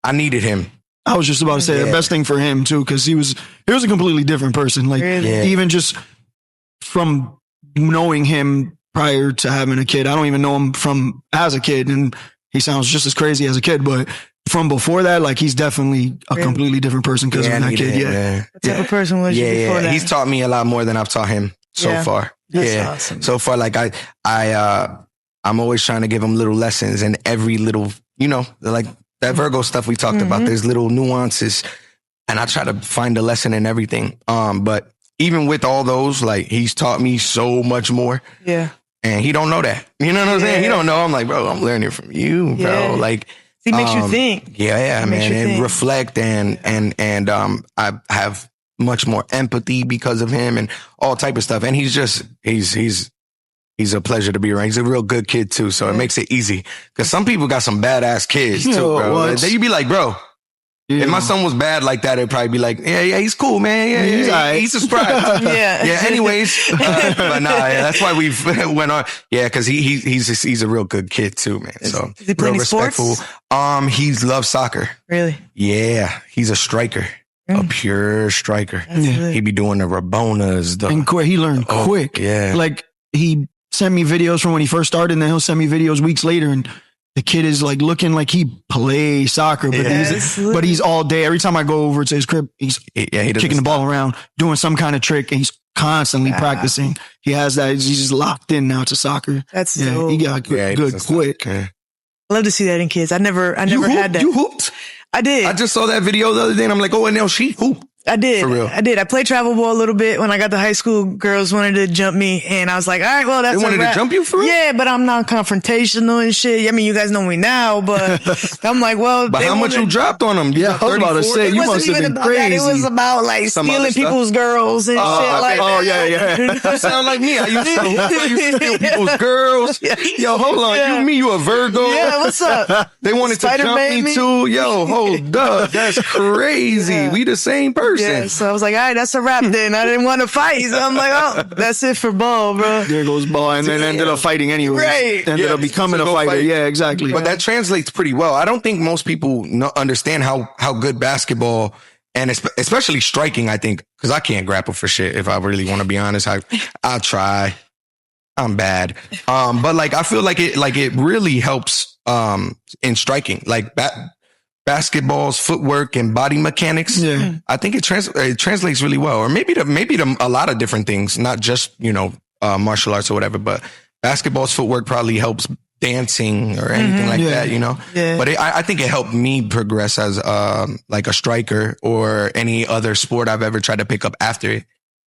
I needed him. I was just about to say the best thing for him too, because he was a completely different person. Like even just from knowing him prior to having a kid, I don't even know him from as a kid, and he sounds just as crazy as a kid. But from before that, like he's definitely a completely different person because of that kid. What type of person was you before that? He's taught me a lot more than I've taught him so far. That's awesome. So far, like I'm always trying to give him little lessons and every little, like that Virgo stuff we talked about. There's little nuances, and I try to find a lesson in everything. But even with all those, like he's taught me so much more. Yeah. And he don't know that. You know what I'm saying? He don't know. I'm like, bro, I'm learning from you, bro. Like he makes you think. Yeah, man. And reflect and I have much more empathy because of him and all type of stuff. And he's a pleasure to be around. He's a real good kid too, so it makes it easy. Because some people got some badass kids too, bro. Then you be like, bro, if my son was bad like that, it'd probably be like, yeah, he's cool, man. Yeah, he's a surprise. Anyways, but nah, that's why we went on. Yeah, because he's a real good kid too, man. So is he playing sports? He loves soccer. Really? Yeah, he's a striker. A pure striker. He be doing the Rabonas. And quick, he learned quick. Yeah, like he sent me videos from when he first started, and then he'll send me videos weeks later, and the kid is like looking like he plays soccer, but he's all day. Every time I go over to his crib, he's kicking the ball around, doing some kind of trick, and he's constantly practicing. He has that. He's just locked in now to soccer. That's dope. He got good quick. I love to see that in kids. I never had that. You hooped? I did. I just saw that video the other day, and I'm like, oh, and now she hooped. I did. For real. I did. I played travel ball a little bit when I got to high school. Girls wanted to jump me, and I was like, all right, well, that's They wanted to jump you for real? Yeah, but I'm not confrontational and shit. I mean, you guys know me now, but I'm like, well. But how much you dropped on them? Yeah, I was about to say, you must have been crazy. It was about like stealing people's girls and shit like that. Oh, yeah. That sound like me. I used to steal people's girls. Yo, hold on. You a Virgo? Yeah, what's up? They wanted to jump me too. Yo, hold up. That's crazy. We the same person. Yeah, so I was like, all right, that's a wrap then. I didn't want to fight. So I'm like, oh, that's it for ball, bro. There goes ball. And then ended up fighting anyway. Right. Ended up becoming a fighter. Yeah, exactly. But that translates pretty well. I don't think most people understand how good basketball and especially striking, I think, because I can't grapple for shit. If I really want to be honest, I'll try. I'm bad. But like, I feel like it really helps in striking. Like basketball's footwork and body mechanics. Yeah. I think it translates really well. Or maybe to a lot of different things, not just, martial arts or whatever, but basketball's footwork probably helps dancing or anything like that, Yeah. But I think it helped me progress as like a striker or any other sport I've ever tried to pick up after it.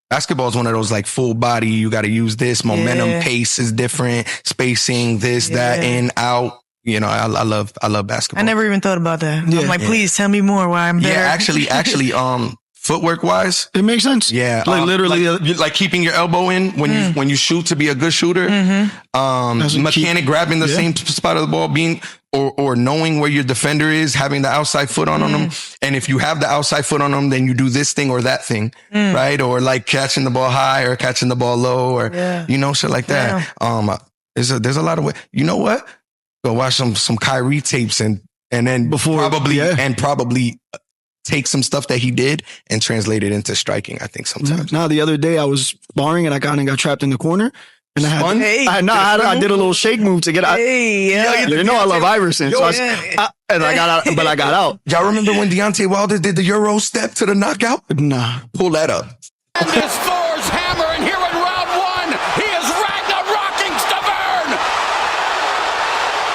Basketball is one of those like full body. You got to use this momentum, pace is different, spacing, this, that, in, out. I love basketball. I never even thought about that. I'm like, please tell me more why I'm better. Yeah, actually, footwork wise. It makes sense. Yeah, like literally, like keeping your elbow in when you shoot to be a good shooter. Mechanic grabbing the same spot of the ball, being or knowing where your defender is, having the outside foot on them. And if you have the outside foot on them, then you do this thing or that thing, right? Or like catching the ball high or catching the ball low, or shit like that. There's a lot of way. You know what? Go watch some Kyrie tapes and then probably take some stuff that he did and translate it into striking. I think sometimes. Now the other day I was sparring and I got trapped in the corner. And I did a little shake move to get out. You know I love Iverson. So I got out, but I got out. Y'all remember when Deontay Wilder did the Euro step to the knockout? Nah. Pull that up. And this Thor's hammer, and here in round one, he is Ragnarocking Stavern.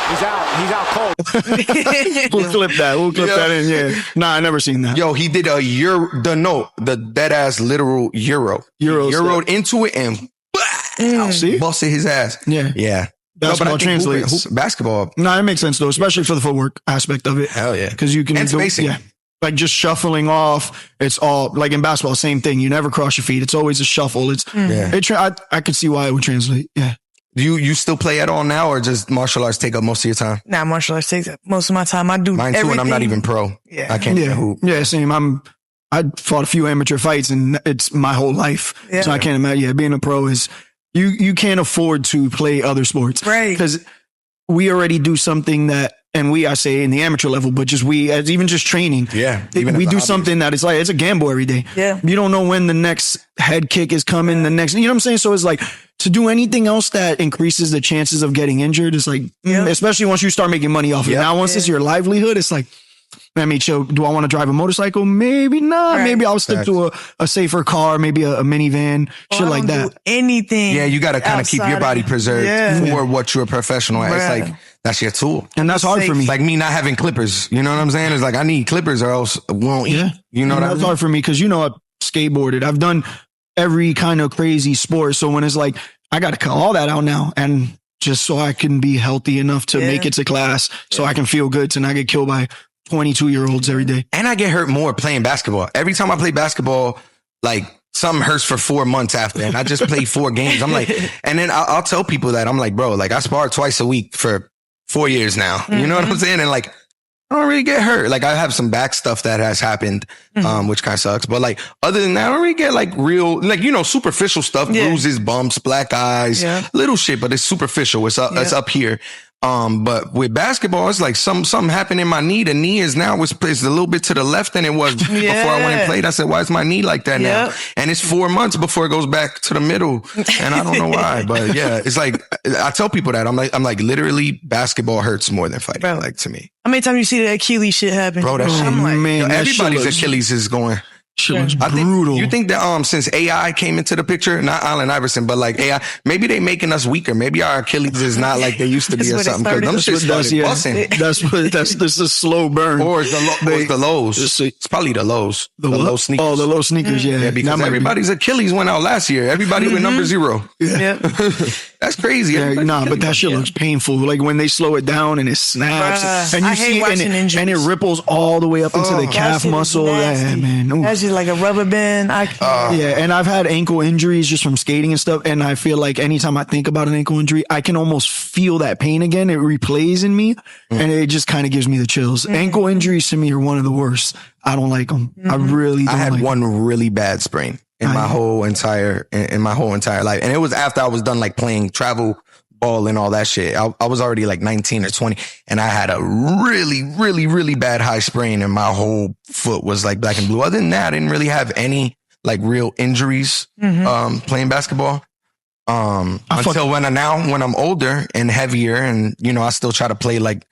He's out cold. We'll clip that in. Yeah. Nah, I never seen that. Yo, he did the dead ass literal Euroed into it and see? busted his ass. Yeah. Basketball translates. Basketball. No, it makes sense though, especially for the footwork aspect of it. Hell yeah. Because you can and spacing. Like just shuffling off. It's all like in basketball, same thing. You never cross your feet. It's always a shuffle. I could see why it would translate. Yeah. Do you still play at all now, or just martial arts take up most of your time? Nah, martial arts takes up most of my time. I do mine too, and I'm not even pro. Yeah. I can't hoop. Yeah, same. I fought a few amateur fights and it's my whole life. Yeah. So I can't imagine. Yeah, being a pro is you can't afford to play other sports. Right. Because we already do something that, and I say in the amateur level, but just even just training. Yeah. We do something that it's a gamble every day. Yeah. You don't know when the next head kick is coming, you know what I'm saying? So it's like to do anything else that increases the chances of getting injured is like, especially once you start making money off it. Now, once it's your livelihood, it's like, I mean, so do I want to drive a motorcycle? Maybe not. Right. Maybe I'll stick to a safer car, maybe a minivan, shit like that. Do anything. Yeah, you got to kind of keep your body preserved for what you're a professional at. Right. It's like, that's your tool. And that's hard for me. It's like me not having clippers. You know what I'm saying? It's like, I need clippers or else I won't eat. You know what I mean? That's hard for me because, I've skateboarded. I've done every kind of crazy sport. So when it's like, I got to cut all that out now and just so I can be healthy enough to make it to class so I can feel good to not get killed by 22-year-olds every day. And I get hurt more playing basketball. Every time I play basketball, like something hurts for 4 months after, and I just play 4 games. I'm like, and then I'll tell people that I'm like, bro, like I spar twice a week for 4 years now. You know what I'm saying? And like, I don't really get hurt. Like I have some back stuff that has happened, which kind of sucks. But like, other than that, I don't really get like real, like, superficial stuff, bruises, bumps, black eyes, little shit, but it's superficial. It's up here. But with basketball, it's like something happened in my knee. The knee is now it's a little bit to the left than it was before I went and played. I said, why is my knee like that now? And it's 4 months before it goes back to the middle. And I don't know why, but yeah, it's like, I tell people that I'm like, literally basketball hurts more than fighting. Bro. Like to me. How many times you see the Achilles shit happen? Bro, that shit, man, everybody's Achilles is going. Shit looks brutal. You think that since AI came into the picture, not Allen Iverson, but like AI, maybe they making us weaker. Maybe our Achilles is not like they used to be or something. Because them shit started busting. That's a slow burn. Or it's the lows. It's probably the lows. The low sneakers. Oh, the low sneakers, yeah. Because everybody's Achilles went out last year. Everybody with number 0. Yeah. That's crazy. But that shit looks painful. Like when they slow it down and it snaps. And you see it and it ripples all the way up into the calf muscle. Yeah, man. That's just like a rubber band. And I've had ankle injuries just from skating and stuff. And I feel like anytime I think about an ankle injury, I can almost feel that pain again. It replays in me and it just kind of gives me the chills. Ankle injuries to me are one of the worst. I don't like them. I really don't. I had one really bad sprain in my whole entire life. And it was after I was done like playing travel ball and all that shit. I was already like 19 or 20 and I had a really, really, really bad high sprain and my whole foot was like black and blue. Other than that, I didn't really have any like real injuries playing basketball. Until when I'm older and heavier and, I still try to play like,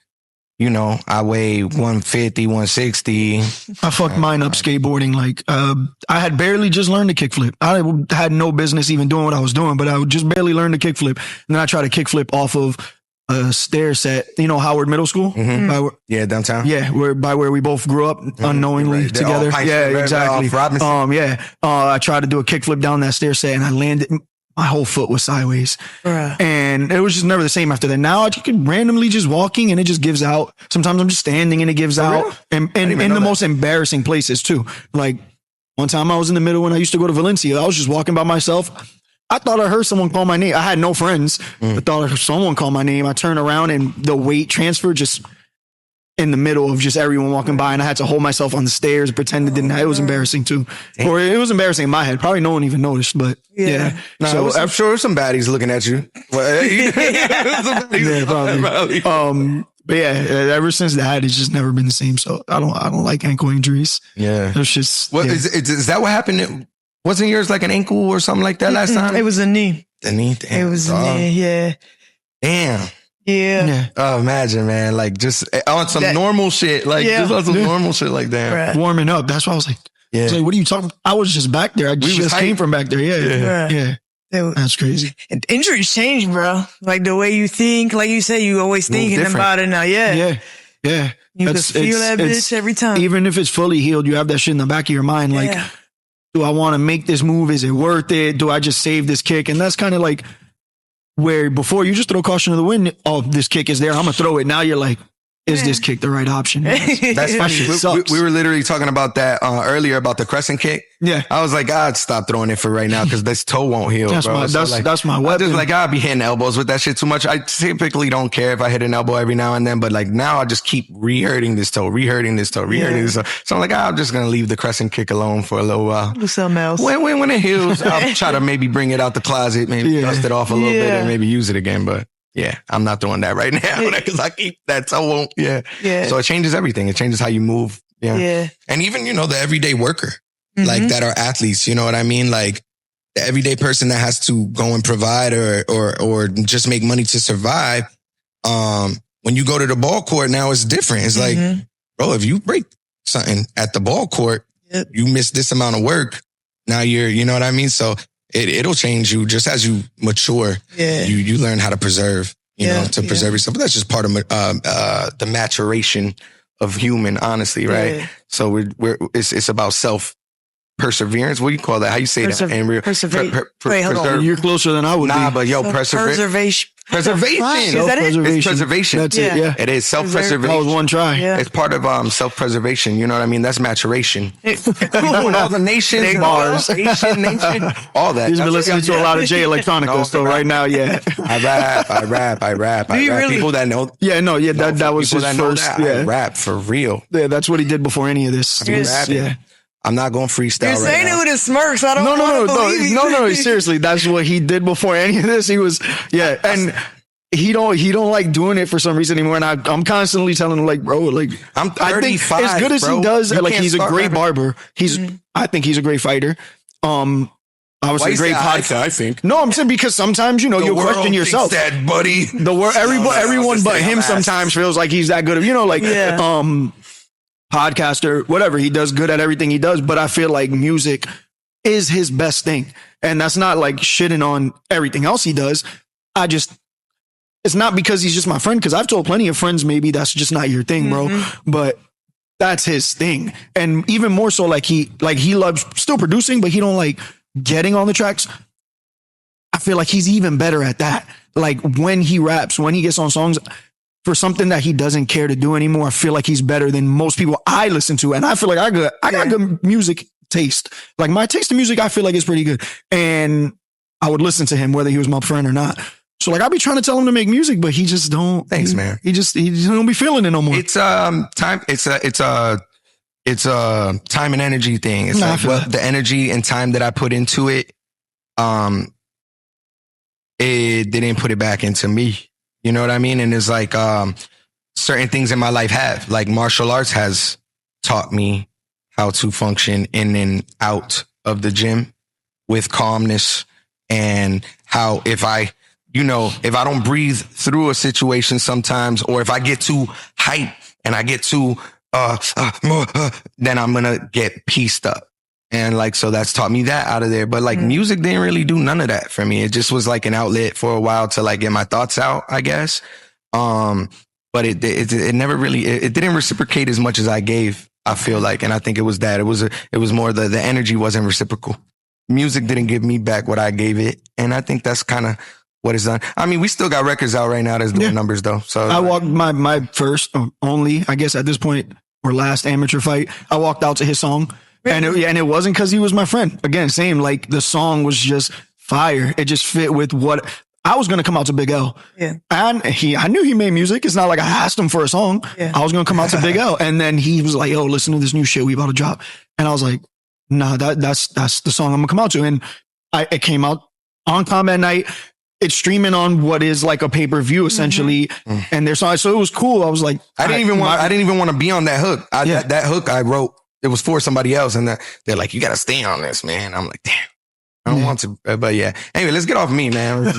I weigh 150, 160. I fucked mine up skateboarding. Like, I had barely just learned to kickflip. I had no business even doing what I was doing, but I would just barely learn to kickflip. And then I tried to kickflip off of a stair set, Howard Middle School? Yeah, downtown. Yeah, by where we both grew up unknowingly together. Exactly. I tried to do a kickflip down that stair set and I landed. My whole foot was sideways. And it was just never the same after that. Now I can randomly just walking and it just gives out. Sometimes I'm just standing and it gives out. And in the most embarrassing places too. Like One time I was in the middle when I used to go to Valencia. I was just walking by myself. I thought I heard someone call my name. I had no friends. I thought I heard someone call my name. I turned around and the weight transfer just in the middle of just everyone walking by, and I had to hold myself on the stairs, pretend it didn't. It was embarrassing too, or it was embarrassing in my head. Probably no one even noticed, but yeah. No, so I'm sure some baddies looking at you. Yeah, probably. But yeah, ever since that, it's just never been the same. So I don't like ankle injuries. Yeah, it's just. What is that? What happened? Wasn't yours like an ankle or something like that last time? It was a knee. The knee. Damn, it was a knee. Yeah. Damn. Yeah. Oh, imagine, man. Like just on some normal shit. Like just on some normal shit like that. Right. Warming up. That's why I was like, what are you talking about? I was just back there. I just came from back there. Yeah. That's crazy. And injuries change, bro. Like the way you think, like you said, you always thinking about it now. Yeah. You can feel that bitch every time. Even if it's fully healed, you have that shit in the back of your mind. Like, do I want to make this move? Is it worth it? Do I just save this kick? And that's kind of like where before you just throw caution to the wind. Oh, this kick is there. I'm going to throw it. Now you're like, is this kick the right option? That's funny. We were literally talking about that earlier about the crescent kick. Yeah. I was like, I'd stop throwing it for right now because this toe won't heal, that's bro. That's my weapon. I just like, I'd be hitting elbows with that shit too much. I typically don't care if I hit an elbow every now and then, but like now I just keep re-hurting this toe. So I'm like, I'm just going to leave the crescent kick alone for a little while. Do something else. When it heals, I'll try to maybe bring it out the closet, maybe dust it off a little bit and maybe use it again. But yeah, I'm not doing that right now because I keep that toe won't. Yeah. So it changes everything. It changes how you move. Yeah. And even, the everyday worker, like that are athletes, you know what I mean? Like the everyday person that has to go and provide or just make money to survive. When you go to the ball court now, it's different. It's like, bro, if you break something at the ball court, you miss this amount of work. Now you know what I mean? So it'll change you just as you mature. Yeah. You learn how to preserve, preserve yourself. But that's just part of the maturation of human, honestly, right? Yeah. So it's about perseverance. What do you call that? How you say that? Wait, hold on. You're closer than I would be. But preservation. Is that it? It's preservation. That's it. Yeah. It is self-preservation. That was one try. Yeah. It's part of self-preservation. You know what I mean? That's maturation. All the nations, bars, nation, all that. He's been listening to a lot of Jay Electronica. So right now, I rap. Really? People that know. Yeah, no, yeah, that was his first. I rap for real. Yeah, that's what he did before any of this. Yeah. I'm not going freestyle. You're saying it with his smirks. I don't No, seriously, that's what he did before any of this. He was, and he don't like doing it for some reason anymore. And I'm constantly telling him, like, bro, like, I'm 35, I think as good as he does, like, he's a great barber. I think he's a great fighter. I was a great podcast. I think. No, I'm saying because sometimes you question yourself. That, buddy. The world, everyone but him sometimes feels like he's that good of podcaster, whatever. He does good at everything he does, but I feel like music is his best thing. And that's not like shitting on everything else he does. It's not because he's just my friend, because I've told plenty of friends, maybe that's just not your thing, bro. But that's his thing. And even more so, he loves still producing, but he don't like getting on the tracks. I feel like he's even better at that. Like when he raps, when he gets on songs, for something that he doesn't care to do anymore, I feel like he's better than most people I listen to. And I feel like I got good music taste. Like my taste in music, I feel like is pretty good. And I would listen to him whether he was my friend or not. So I'll be trying to tell him to make music, but he just don't. Thanks, man. He just don't be feeling it no more. It's time. It's a time and energy thing. It's the energy and time that I put into it. It didn't put it back into me. You know what I mean? And it's like certain things in my life have, like martial arts has taught me how to function in and out of the gym with calmness, and how if I don't breathe through a situation sometimes, or if I get too hyped and I get too then I'm going to get pieced up. And so that's taught me that out of there. But music didn't really do none of that for me. It just was like an outlet for a while to get my thoughts out, I guess. But it never really, it didn't reciprocate as much as I gave, I feel like. And I think it was that. It was more the energy wasn't reciprocal. Music didn't give me back what I gave it. And I think that's kind of what it's done. I mean, we still got records out right now that's doing numbers though. So I walked my first, only, I guess at this point, or last amateur fight. I walked out to his song. And it wasn't because he was my friend. Again, same, like the song was just fire. It just fit with what I was going to come out to Big L. Yeah. And I knew he made music. It's not like I asked him for a song. Yeah. I was going to come out to Big L. And then he was like, yo, listen to this new shit we about to drop. And I was like, nah, that's the song I'm going to come out to. And it came out on Combat Night. It's streaming on what is like a pay-per-view essentially. Mm-hmm. And so it was cool. I was like, I didn't even want to be on that hook. That hook I wrote, it was for somebody else. And they're like, you got to stay on this, man. I'm like, damn. I don't want to, but yeah. Anyway, let's get off me, man. Yo,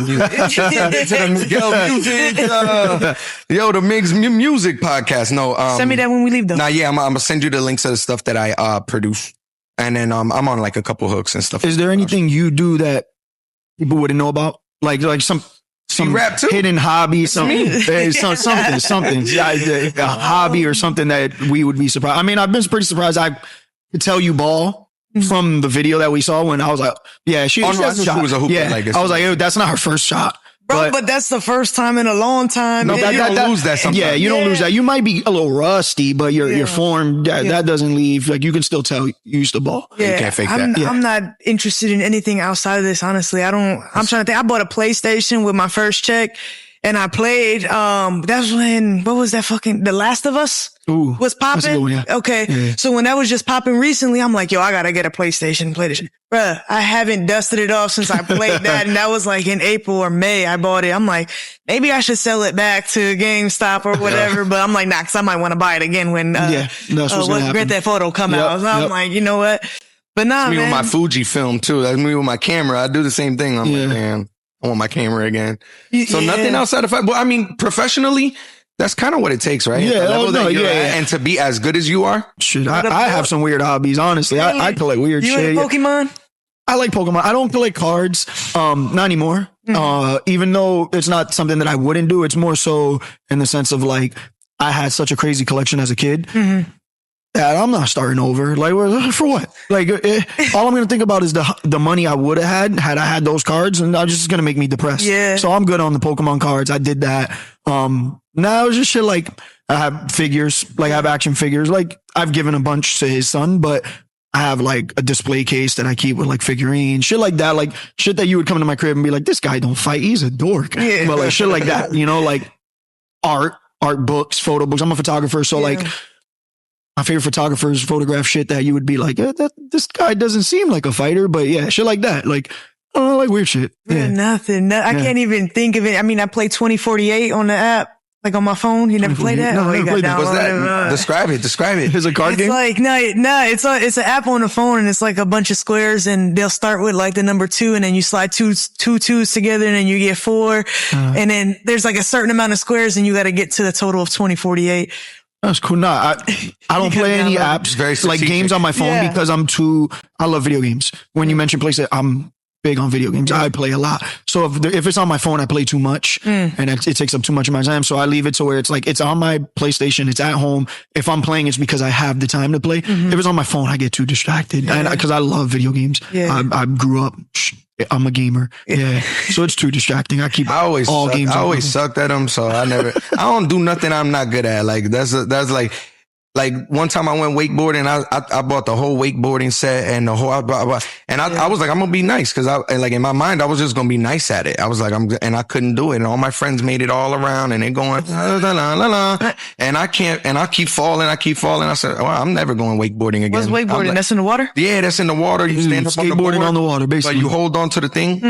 the Miggs Music Podcast. No, send me that when we leave, though. Nah, yeah, I'm gonna send you the links to the stuff that I produce, and then I'm on like a couple hooks and stuff. Is there anything you do that people wouldn't know about, like some rap too? Hidden hobby, something, a hobby or something that we would be surprised? I mean, I've been pretty surprised. I could tell you ball. From the video that we saw when I was like, yeah, she was a hoop. Yeah, I was like, that's not her first shot. Bro, but that's the first time in a long time. No, you don't lose that sometimes. Yeah, you don't lose that. You might be a little rusty, but your form, that doesn't leave. Like, you can still tell you used the ball. Yeah, you can't fake that. I'm not interested in anything outside of this, honestly. I'm trying to think. I bought a PlayStation with my first check. And I played, that's when, what was that The Last of Us was popping? Yeah. Okay. Yeah. So when that was just popping recently, I'm like, yo, I gotta get a PlayStation and play this shit. Bruh, I haven't dusted it off since I played that. And that was like in April or May, I bought it. I'm like, maybe I should sell it back to GameStop or whatever. But I'm like, nah, cause I might want to buy it again when, that's what's gonna happen. Grand Theft Auto come out. So I'm like, you know what? But nah, that's me man. with my Fuji film too. That's me with my camera. I do the same thing. I'm like, man. I want my camera again. So nothing outside of fight. Well, I mean, professionally, that's kind of what it takes, right? Yeah. The level that you're at, and to be as good as you are. Shit, I have some weird hobbies, honestly. I collect weird shit. You into Pokemon? I like Pokemon. I don't collect cards. Not anymore. Mm-hmm. Even though it's not something that I wouldn't do, it's more so in the sense of like, I had such a crazy collection as a kid. Mm-hmm. Yeah, I'm not starting over. Like, for what? Like, all I'm going to think about is the money I would have had I had those cards, and that's just going to make me depressed. Yeah. So I'm good on the Pokemon cards. I did that. Now it's just shit like I have figures, like I have action figures. Like, I've given a bunch to his son, but I have like a display case that I keep with like figurines, shit like that. Like, shit that you would come to my crib and be like, this guy don't fight. He's a dork. Yeah. But like shit like that, like art books, photo books. I'm a photographer. So like, my favorite photographers photograph shit that you would be like, this guy doesn't seem like a fighter, but yeah, shit like that. Like, I like weird shit. Yeah. Nothing. I can't even think of it. I mean, I play 2048 on the app, like on my phone. You never played that? No, I never played that. What's that? Describe it. It's a card game? Like, no, it's an app on the phone, and it's like a bunch of squares, and they'll start with like the number 2, and then you slide two twos together, and then you get 4. And then there's like a certain amount of squares, and you got to get to the total of 2048. That's cool. Nah, I don't play any apps like games on my phone because I love video games. When you mention PlayStation, I'm big on video games. I play a lot. So if it's on my phone, I play too much and it takes up too much of my time. So I leave it to where it's like, it's on my PlayStation. It's at home. If I'm playing, it's because I have the time to play. Mm-hmm. If it's on my phone, I get too distracted because I love video games. Yeah. I grew up. I'm a gamer. Yeah. So it's too distracting. I always sucked at them. So I don't do nothing I'm not good at. Like that's like one time I went wakeboarding. I bought the whole wakeboarding set and the whole, I was like, I'm going to be nice. Cause like in my mind, I was just going to be nice at it. I was like, and I couldn't do it. And all my friends made it all around and they're going, la, la, la, la, la. And I can't, and I keep falling. I said, well, I'm never going wakeboarding again. What's wakeboarding? Like, that's in the water? Yeah, that's in the water. You stand up skateboarding on the water, basically. But you hold on to the thing,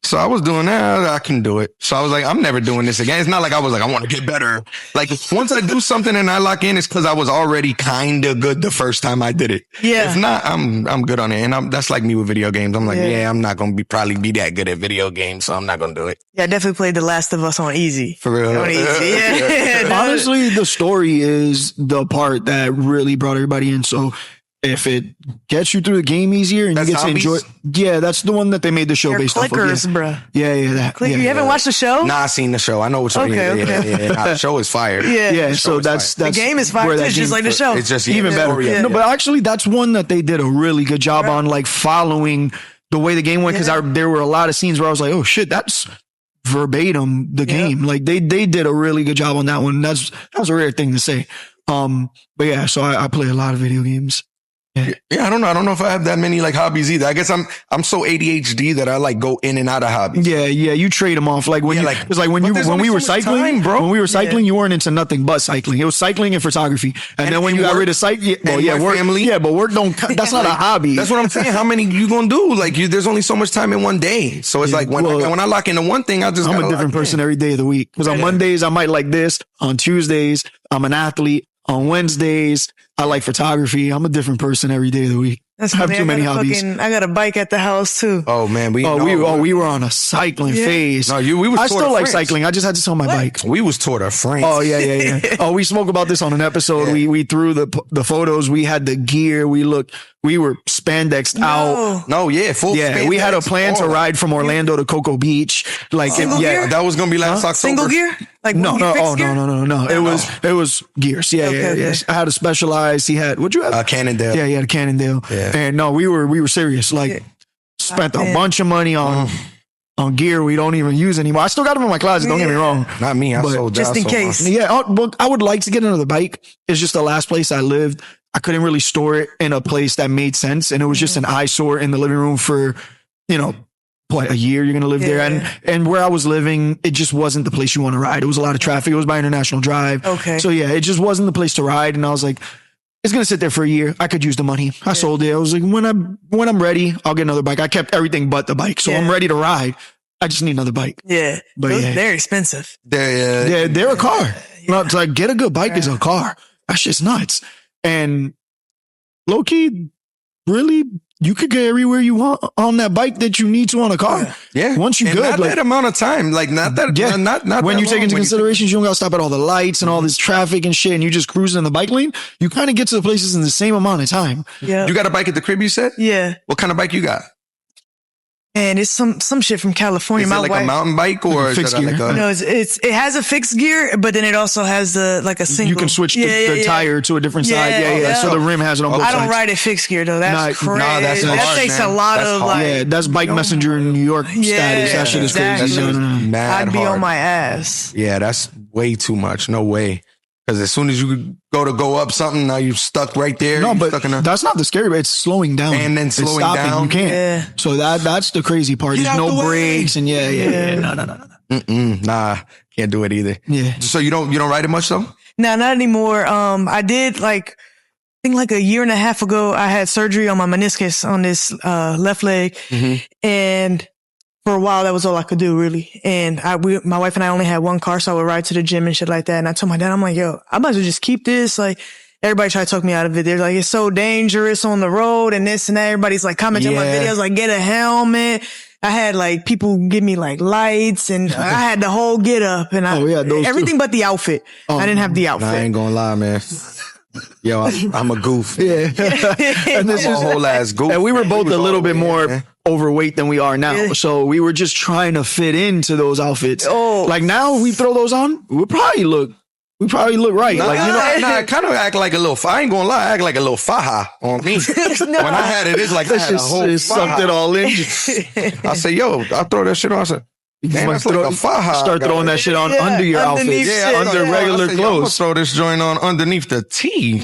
So I was doing that. I can do it. So I was like, I'm never doing this again. It's not like I was like, I want to get better. Like once I do something and I lock in, it's cause I was already kind of good the first time I did it. Yeah. If not, I'm good on it. And that's like me with video games. I'm like, I'm not going to probably be that good at video games. So I'm not going to do it. Yeah, I definitely played The Last of Us on easy. For real. On easy. Yeah. Honestly, the story is the part that really brought everybody in. So if it gets you through the game easier and you get to enjoy it. Yeah, that's the one that they made the show based off of. Clickers, bro. Yeah. You haven't watched the show? Nah, I seen the show. I know what you're Okay. Nah, the show is fire. Yeah, so that's the game is fire. It's just like the show. It's just even better. Yeah. No, but actually that's one that they did a really good job on, like following the way the game went. Cause there were a lot of scenes where I was like, oh shit, that's verbatim the game. Like they did a really good job on that one. That was a rare thing to say. But yeah, so I play a lot of video games. Yeah, I don't know. I don't know if I have that many like hobbies either. I guess I'm so ADHD that I like go in and out of hobbies. Yeah, you trade them off. Like when Yeah, it's like when we were cycling, bro. when we were cycling, you weren't into nothing but cycling. It was cycling and photography. And then when you got rid of cycling, work, family. Yeah, but work don't. That's not a hobby. That's what I'm saying. How many you gonna do? Like there's only so much time in one day. So it's like when I lock into one thing, I'm a different person every day of the week. Because on Mondays I might like this. On Tuesdays I'm an athlete. On Wednesdays I like photography. I'm a different person every day of the week. That's I have too many hobbies. I got a bike at the house too. Oh man, we were on a cycling phase. No, we was. I still like cycling. I just had to sell my bike. We was Tour de France. Oh yeah. Oh, we spoke about this on an episode. Yeah. We threw the photos. We had the gear. We were spandexed out. No, yeah, full. Yeah, we had a plan to ride from Orlando to Cocoa Beach. Like, gear? That was gonna be last October. Single gear? Like no. gear? It was gears. Yeah. I had a Specialized. He had, what'd you have? Cannondale. Yeah, he had a Cannondale. Yeah. And no, we were serious. Like, spent a bunch of money on gear we don't even use anymore. I still got them in my closet. Don't get me wrong. Not me. I sold just in case. Yeah. Well, I would like to get another bike. It's just the last place I lived. I couldn't really store it in a place that made sense. And it was just an eyesore in the living room for, a year you're going to live there. And where I was living, it just wasn't the place you want to ride. It was a lot of traffic. It was by International Drive. Okay. So yeah, it just wasn't the place to ride. And I was like, it's going to sit there for a year. I could use the money. I sold it. I was like, when I'm ready, I'll get another bike. I kept everything but the bike. So I'm ready to ride. I just need another bike. Yeah. But they're expensive. They're a car. No, it's like get a good bike is a car. That shit's nuts. And low key, really, you could get everywhere you want on that bike that you need to on a car. Yeah. Once you and good. Not that amount of time. Like not that. Yeah. Not when that you take long into when consideration, you don't got to stop at all the lights and all this traffic and shit, and you just cruise in the bike lane. You kind of get to the places in the same amount of time. Yeah. You got a bike at the crib, you said? Yeah. What kind of bike you got? And it's some shit from California. Is it like a mountain bike or fixed gear? No, it has a fixed gear, but then it also has a single. You can switch the tire to a different side. Yeah. So the rim has it on both sides. I don't ride it fixed gear though. That's crazy. Nah, that's hard, that takes man. a lot That's of hard. Yeah, that's Bike Messenger in New York status. That shit is crazy. exactly. That shit is mad I'd be hard. on my ass. Yeah, that's way too much. No way. Because as soon as you go up something, now you're stuck right there. No, but stuck in that's not the scary part. It's slowing down. And then slowing it's stopping. down. You can't. Yeah. So that's the crazy part. Get There's out no the way. brakes and No. Nah, can't do it either. Yeah. So you don't ride it much though? No, not anymore. I did I think a year and a half ago, I had surgery on my meniscus on this left leg. Mm-hmm. And for a while, that was all I could do, really. And my wife and I only had one car, so I would ride to the gym and shit like that. And I told my dad, I'm like, yo, I might as well just keep this. Like, everybody tried to talk me out of it. They're like, it's so dangerous on the road and this and that. Everybody's like commenting on my videos, like, get a helmet. I had people give me lights and I had the whole get up and everything but the outfit. I didn't have the outfit. Nah, I ain't gonna lie, man. Yo, I'm a goof. Yeah. And this is a whole ass goof. And we were both a little bit more man. overweight than we are now. Yeah. So we were just trying to fit into those outfits. Oh. Like now we throw those on, we probably look right. I kind of act like a little. I ain't gonna lie, I act like a little faja on me. When I had it, it's like I had a whole sucked it all in. I say, yo, I throw that shit on. I said, damn, that's like a faja. Start throwing that shit on under your outfit. Yeah, under regular I said, clothes. I'm gonna throw this joint on underneath the tee. We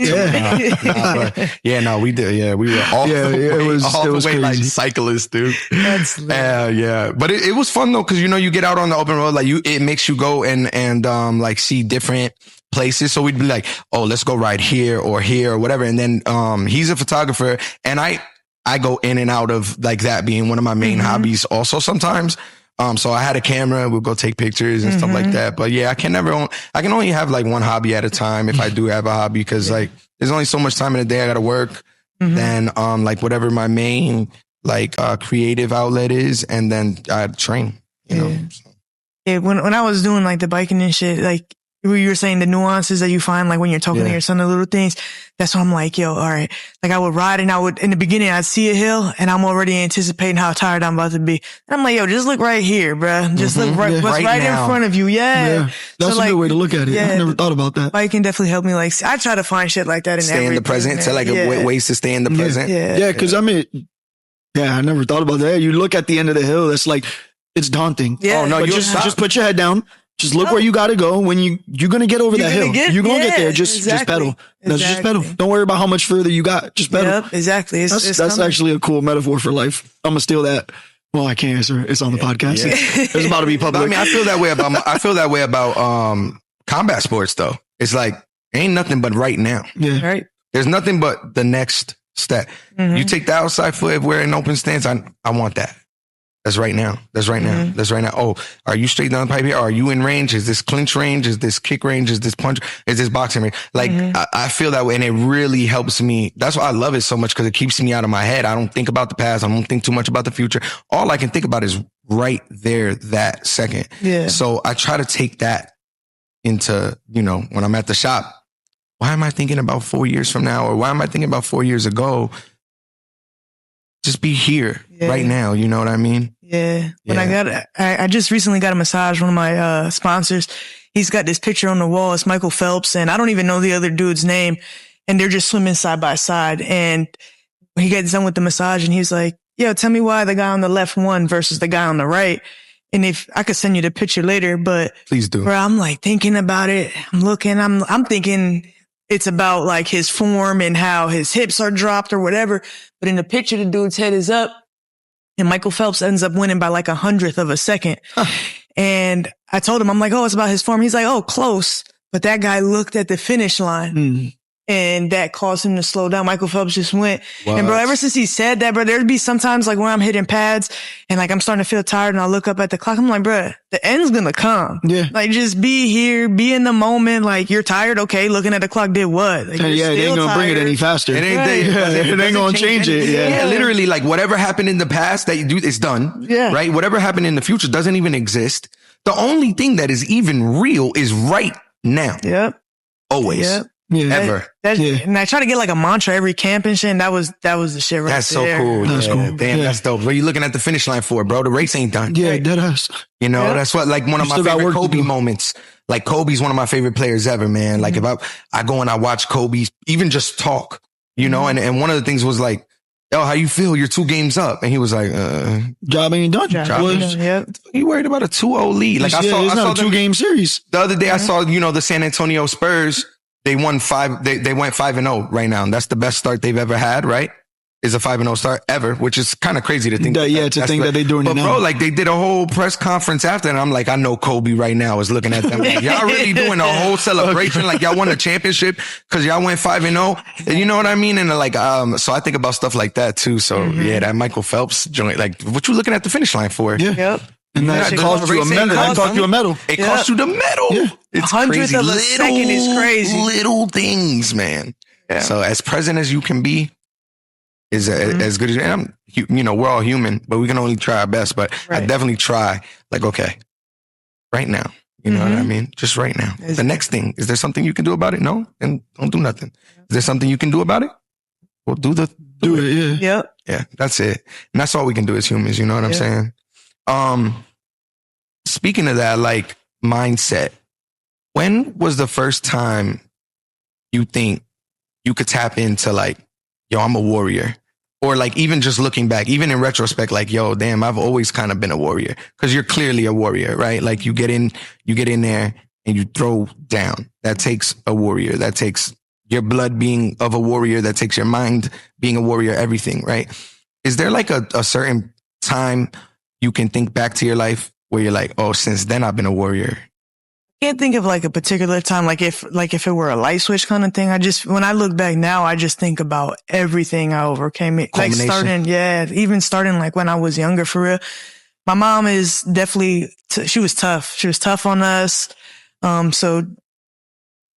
did. Yeah, we were all it was way like crazy. cyclists, dude. That's Yeah. But it was fun though, because you get out on the open road, it makes you go and see different places. So we'd be like, oh, let's go ride here or whatever. And then he's a photographer, and I go in and out of that being one of my main hobbies also sometimes. So I had a camera, we'll go take pictures and stuff like that. But yeah, I can only have one hobby at a time if I do have a hobby, because there's only so much time in the day I gotta work. Then whatever my main creative outlet is, and then I train, you know. So. Yeah, when I was doing the biking and shit, you were saying the nuances that you find when you're talking to your son, the little things. That's why I'm like, yo, all right. I would ride and in the beginning, I'd see a hill and I'm already anticipating how tired I'm about to be. And I'm like, yo, just look right here, bruh. Just look what's right in front of you. Yeah. That's a good way to look at it. I never thought about that. Biking definitely helped me. I try to find shit like that in stay in the present. Tell ways to stay in the present. Yeah. Cause I never thought about that. You look at the end of the hill. That's it's daunting. Yeah. Oh no, just put your head down. Just look where you got to go. When you're going to get over that hill. You're going to get there. Just pedal. Just pedal. Don't worry about how much further you got. Just pedal. Yep, exactly. That's actually a cool metaphor for life. I'm going to steal that. Well, I can't answer. It's on the podcast. Yeah. It's about to be public. I mean, I feel that way about combat sports though. It's like ain't nothing but right now. Yeah. Right. There's nothing but the next step. You take the outside foot, we're in open stance. I want that. That's right now. That's right now. That's right now. Oh, are you straight down the pipe here? Are you in range? Is this clinch range? Is this kick range? Is this punch? Is this boxing range? Like, I feel that way, and it really helps me. That's why I love it so much, because it keeps me out of my head. I don't think about the past. I don't think too much about the future. All I can think about is right there, that second. Yeah. So I try to take that into, when I'm at the shop. Why am I thinking about 4 years from now? Or why am I thinking about 4 years ago? Just be here right now. You know what I mean? Yeah. When I just recently got a massage. One of my sponsors, he's got this picture on the wall. It's Michael Phelps, and I don't even know the other dude's name. And they're just swimming side by side. And he gets done with the massage, and he's like, "Yo, tell me why the guy on the left won versus the guy on the right." And if I could send you the picture later, but please do. Bro, I'm like thinking about it. I'm looking. I'm thinking it's about like his form and how his hips are dropped or whatever. But in the picture, the dude's head is up, and Michael Phelps ends up winning by like 100th of a second. And I told him, I'm like, "Oh, it's about his form." He's like, "Oh, close." But that guy looked at the finish line. And that caused him to slow down. Michael Phelps just went. What? And bro, ever since he said that, bro, there'd be sometimes like when I'm hitting pads and like I'm starting to feel tired and I look up at the clock. I'm like, bro, the end's gonna come. Yeah. Like just be here, be in the moment. Like you're tired. Okay. Looking at the clock did what? Like, it ain't gonna bring it any faster. It ain't, it ain't gonna change it. Yeah. Literally, like whatever happened in the past that you do, it's done. Yeah. Right. Whatever happened in the future doesn't even exist. The only thing that is even real is right now. Yep. Always. Yep. Yeah. Ever. And I try to get like a mantra every camp and shit. And that was the shit right That's there. so cool. That's cool. Damn, that's dope. What are you looking at the finish line for, bro? The race ain't done. Yeah, dead ass. That's what, like one of my favorite Kobe moments. Like Kobe's one of my favorite players ever, man. Like if I go and I watch Kobe, even just talk, and one of the things was like, "Yo, how you feel? You're 2 games up." And he was like, job ain't done. Yep. You worried about a 2-0 lead? Like I saw a 2-game series. The other day I saw, the San Antonio Spurs. They won 5. They went 5-0 right now. And that's the best start they've ever had, right? Is a 5-0 start ever, which is kind of crazy to think. That they're doing it now. But bro, like they did a whole press conference after, and I'm like, I know Kobe right now is looking at them. Like, y'all really doing a whole celebration, like y'all won a championship because y'all went 5-0. And you know what I mean? And like, so I think about stuff like that too. So yeah, that Michael Phelps joint, like, what you looking at the finish line for? Yeah. Yep. And that cost you a medal. That cost you a medal. It cost you the medal. Yeah. It's 100th crazy. of a second is crazy. Little things, man. Yeah. So as present as you can be is as good as, and we're all human, but we can only try our best. But I definitely try, like, okay, right now. You know what I mean? Just right now. The next thing, is there something you can do about it? No? Then don't do nothing. Is there something you can do about it? Well, do it. Yeah. Yep. Yeah, that's it. And that's all we can do as humans. You know what I'm saying? Speaking of that, like mindset, when was the first time you think you could tap into like, yo, I'm a warrior? Or like even just looking back, even in retrospect, like, yo, damn, I've always kind of been a warrior. Cause you're clearly a warrior, right? Like you get in there and you throw down. That takes a warrior. That takes your blood being of a warrior. That takes your mind being a warrior, everything, right? Is there like a certain time you can think back to your life where you're like, oh, since then I've been a warrior? I can't think of like a particular time, like if it were a light switch kind of thing. When I look back now, I just think about everything I overcame. Like even starting like when I was younger, for real. My mom is definitely, she was tough. She was tough on us. So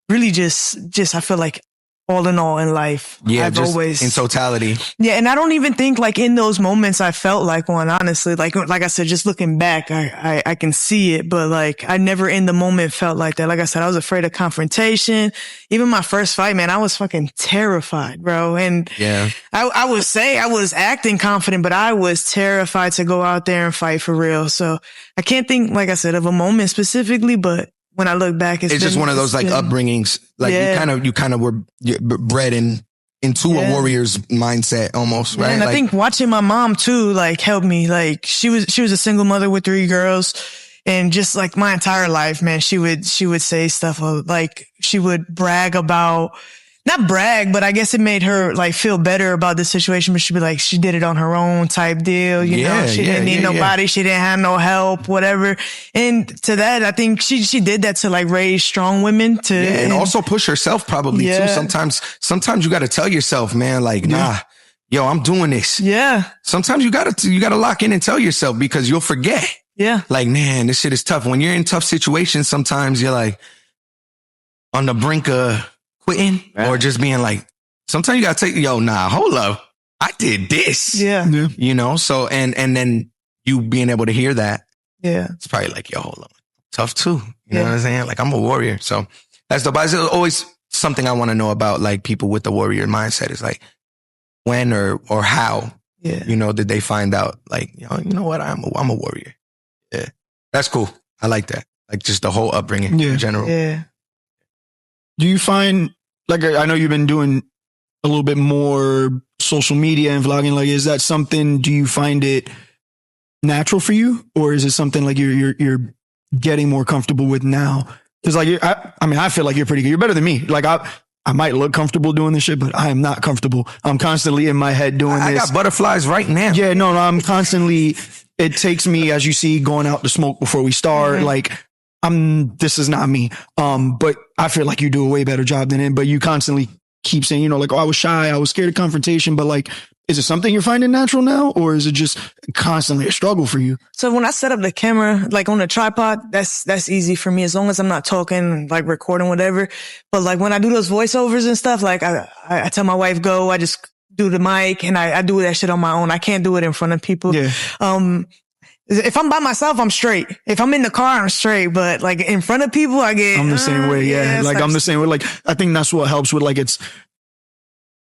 really just, I feel like all in all in life. Yeah, I've just always, in totality. Yeah, and I don't even think like in those moments I felt like one, honestly. Like I said, just looking back, I can see it, but like I never in the moment felt like that. Like I said, I was afraid of confrontation. Even my first fight, man, I was fucking terrified, bro. And yeah, I would say I was acting confident, but I was terrified to go out there and fight for real. So I can't think, like I said, of a moment specifically, but when I look back, it's just one of those like upbringings. Like you kind of were bred into a warrior's mindset almost, right? And I think watching my mom too, like helped me. Like she was a single mother with 3 girls. And just like my entire life, man, she would say stuff like she would brag about, not brag, but I guess it made her like feel better about the situation. But she'd be like, she did it on her own type deal. You know, she didn't need nobody. She didn't have no help, whatever. And to that, I think she did that to like raise strong women to, and also push herself probably too. Sometimes you got to tell yourself, man, like, nah, yo, I'm doing this. Yeah. Sometimes you gotta lock in and tell yourself because you'll forget. Yeah. Like, man, this shit is tough. When you're in tough situations, sometimes you're like on the brink of quitting or just being like, sometimes you gotta take, yo, nah, hold up. I did this. Yeah. You know, so, and then you being able to hear that. Yeah. It's probably like, yo, hold on. Tough too. You know what I'm saying? Like, I'm a warrior. So that's the, but it's always something I want to know about, like people with the warrior mindset is like, when or how, you know, did they find out like, you know what? I'm a warrior. Yeah. That's cool. I like that. Like just the whole upbringing in general. Yeah. Do you find, like, I know you've been doing a little bit more social media and vlogging. Like, is that something, do you find it natural for you? Or is it something like you're getting more comfortable with now? Cause like, I mean, I feel like you're pretty good. You're better than me. Like I might look comfortable doing this shit, but I am not comfortable. I'm constantly in my head doing this. I got butterflies right now. Yeah, no, I'm constantly, it takes me, as you see, going out to smoke before we start. Like, this is not me. But I feel like you do a way better job than it, but you constantly keep saying, you know, like, oh, I was shy. I was scared of confrontation, but like, is it something you're finding natural now, or is it just constantly a struggle for you? So when I set up the camera, like on the tripod, that's easy for me as long as I'm not talking, like recording, whatever. But like when I do those voiceovers and stuff, like I tell my wife, go, I just do the mic and I do that shit on my own. I can't do it in front of people. Yeah. If I'm by myself, I'm straight. If I'm in the car, I'm straight. But like in front of people, I'm the same way. Yeah. Like I'm the same way. Like I think that's what helps with like, it's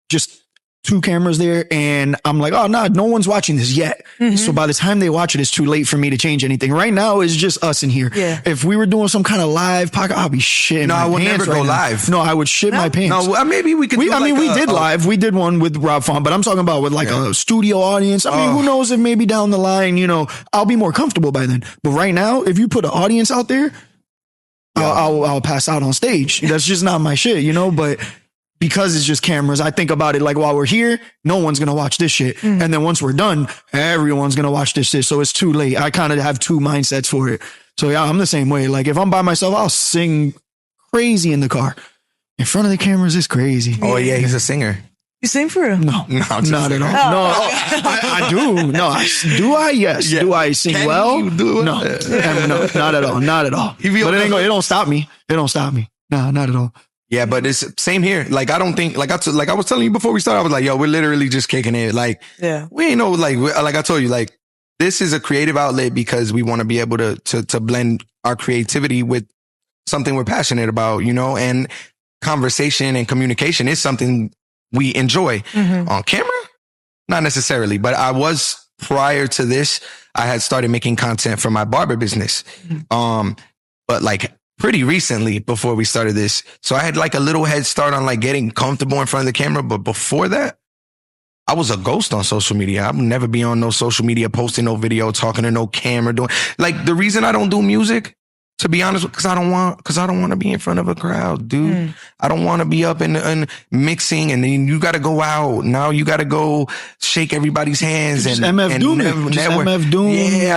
just two cameras there and I'm like, oh no one's watching this yet. So by the time they watch it, it's too late for me to change anything. Right now it's just us in here. Yeah. If we were doing some kind of live podcast, I'll be shitting. No, I would never go live. No, I would shit my pants. No, maybe we could. We did live. We did one with Rob Font, but I'm talking about with like a studio audience. I mean, who knows if maybe down the line, you know, I'll be more comfortable by then. But right now, if you put an audience out there, I'll pass out on stage. That's just not my shit, you know, but because it's just cameras, I think about it like while we're here, no one's going to watch this shit. And then once we're done, everyone's going to watch this shit. So it's too late. I kind of have two mindsets for it. So yeah, I'm the same way. Like if I'm by myself, I'll sing crazy in the car. In front of the cameras, it's crazy. Oh yeah, he's a singer. You sing for real? No, not at all. No, I do. No, do I? Yes. Yeah. Do I sing well? You do it? No, no, not at all. Not at all. But it don't stop me. It don't stop me. No, not at all. Yeah, but it's same here. Like, I don't think, like I was telling you before we started, I was like, yo, we're literally just kicking it. Like, we ain't know, like I told you, like, this is a creative outlet because we want to be able to blend our creativity with something we're passionate about, you know, and conversation and communication is something we enjoy. On camera, not necessarily, but I was, prior to this, I had started making content for my barber business. But like, pretty recently before we started this. So I had like a little head start on like getting comfortable in front of the camera. But before that, I was a ghost on social media. I would never be on no social media, posting no video, talking to no camera, doing like the reason I don't do music, to be honest, because I don't want to be in front of a crowd, dude. I don't want to be up and mixing, and then you got to go out. Now you got to go shake everybody's hands just MF Doom. Yeah,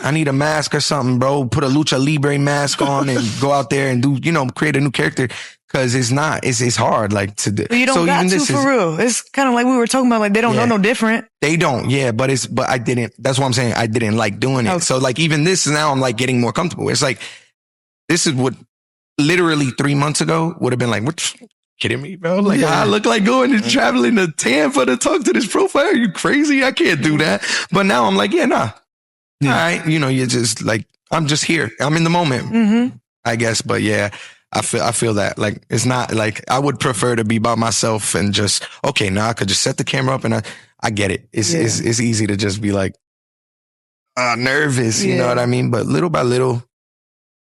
I need a mask or something, bro. Put a Lucha Libre mask on and go out there and do, you know, create a new character. Cause it's hard, like to do. But you don't got to for real. It's kind of like we were talking about, like they don't know no different. They don't, but I didn't, that's what I'm saying. I didn't like doing it. Okay. So like even this now I'm like getting more comfortable. It's like, this is what literally 3 months ago would have been like, what, kidding me, bro? Like I look like going and traveling to Tampa to talk to this profile. Are you crazy? I can't do that. But now I'm like, nah. All right. You know, you're just like, I'm just here. I'm in the moment, I guess. But yeah. I feel that like, it's not like I would prefer to be by myself and just, okay, now I could just set the camera up and I get it. It's easy to just be like, nervous, you know what I mean? But little by little,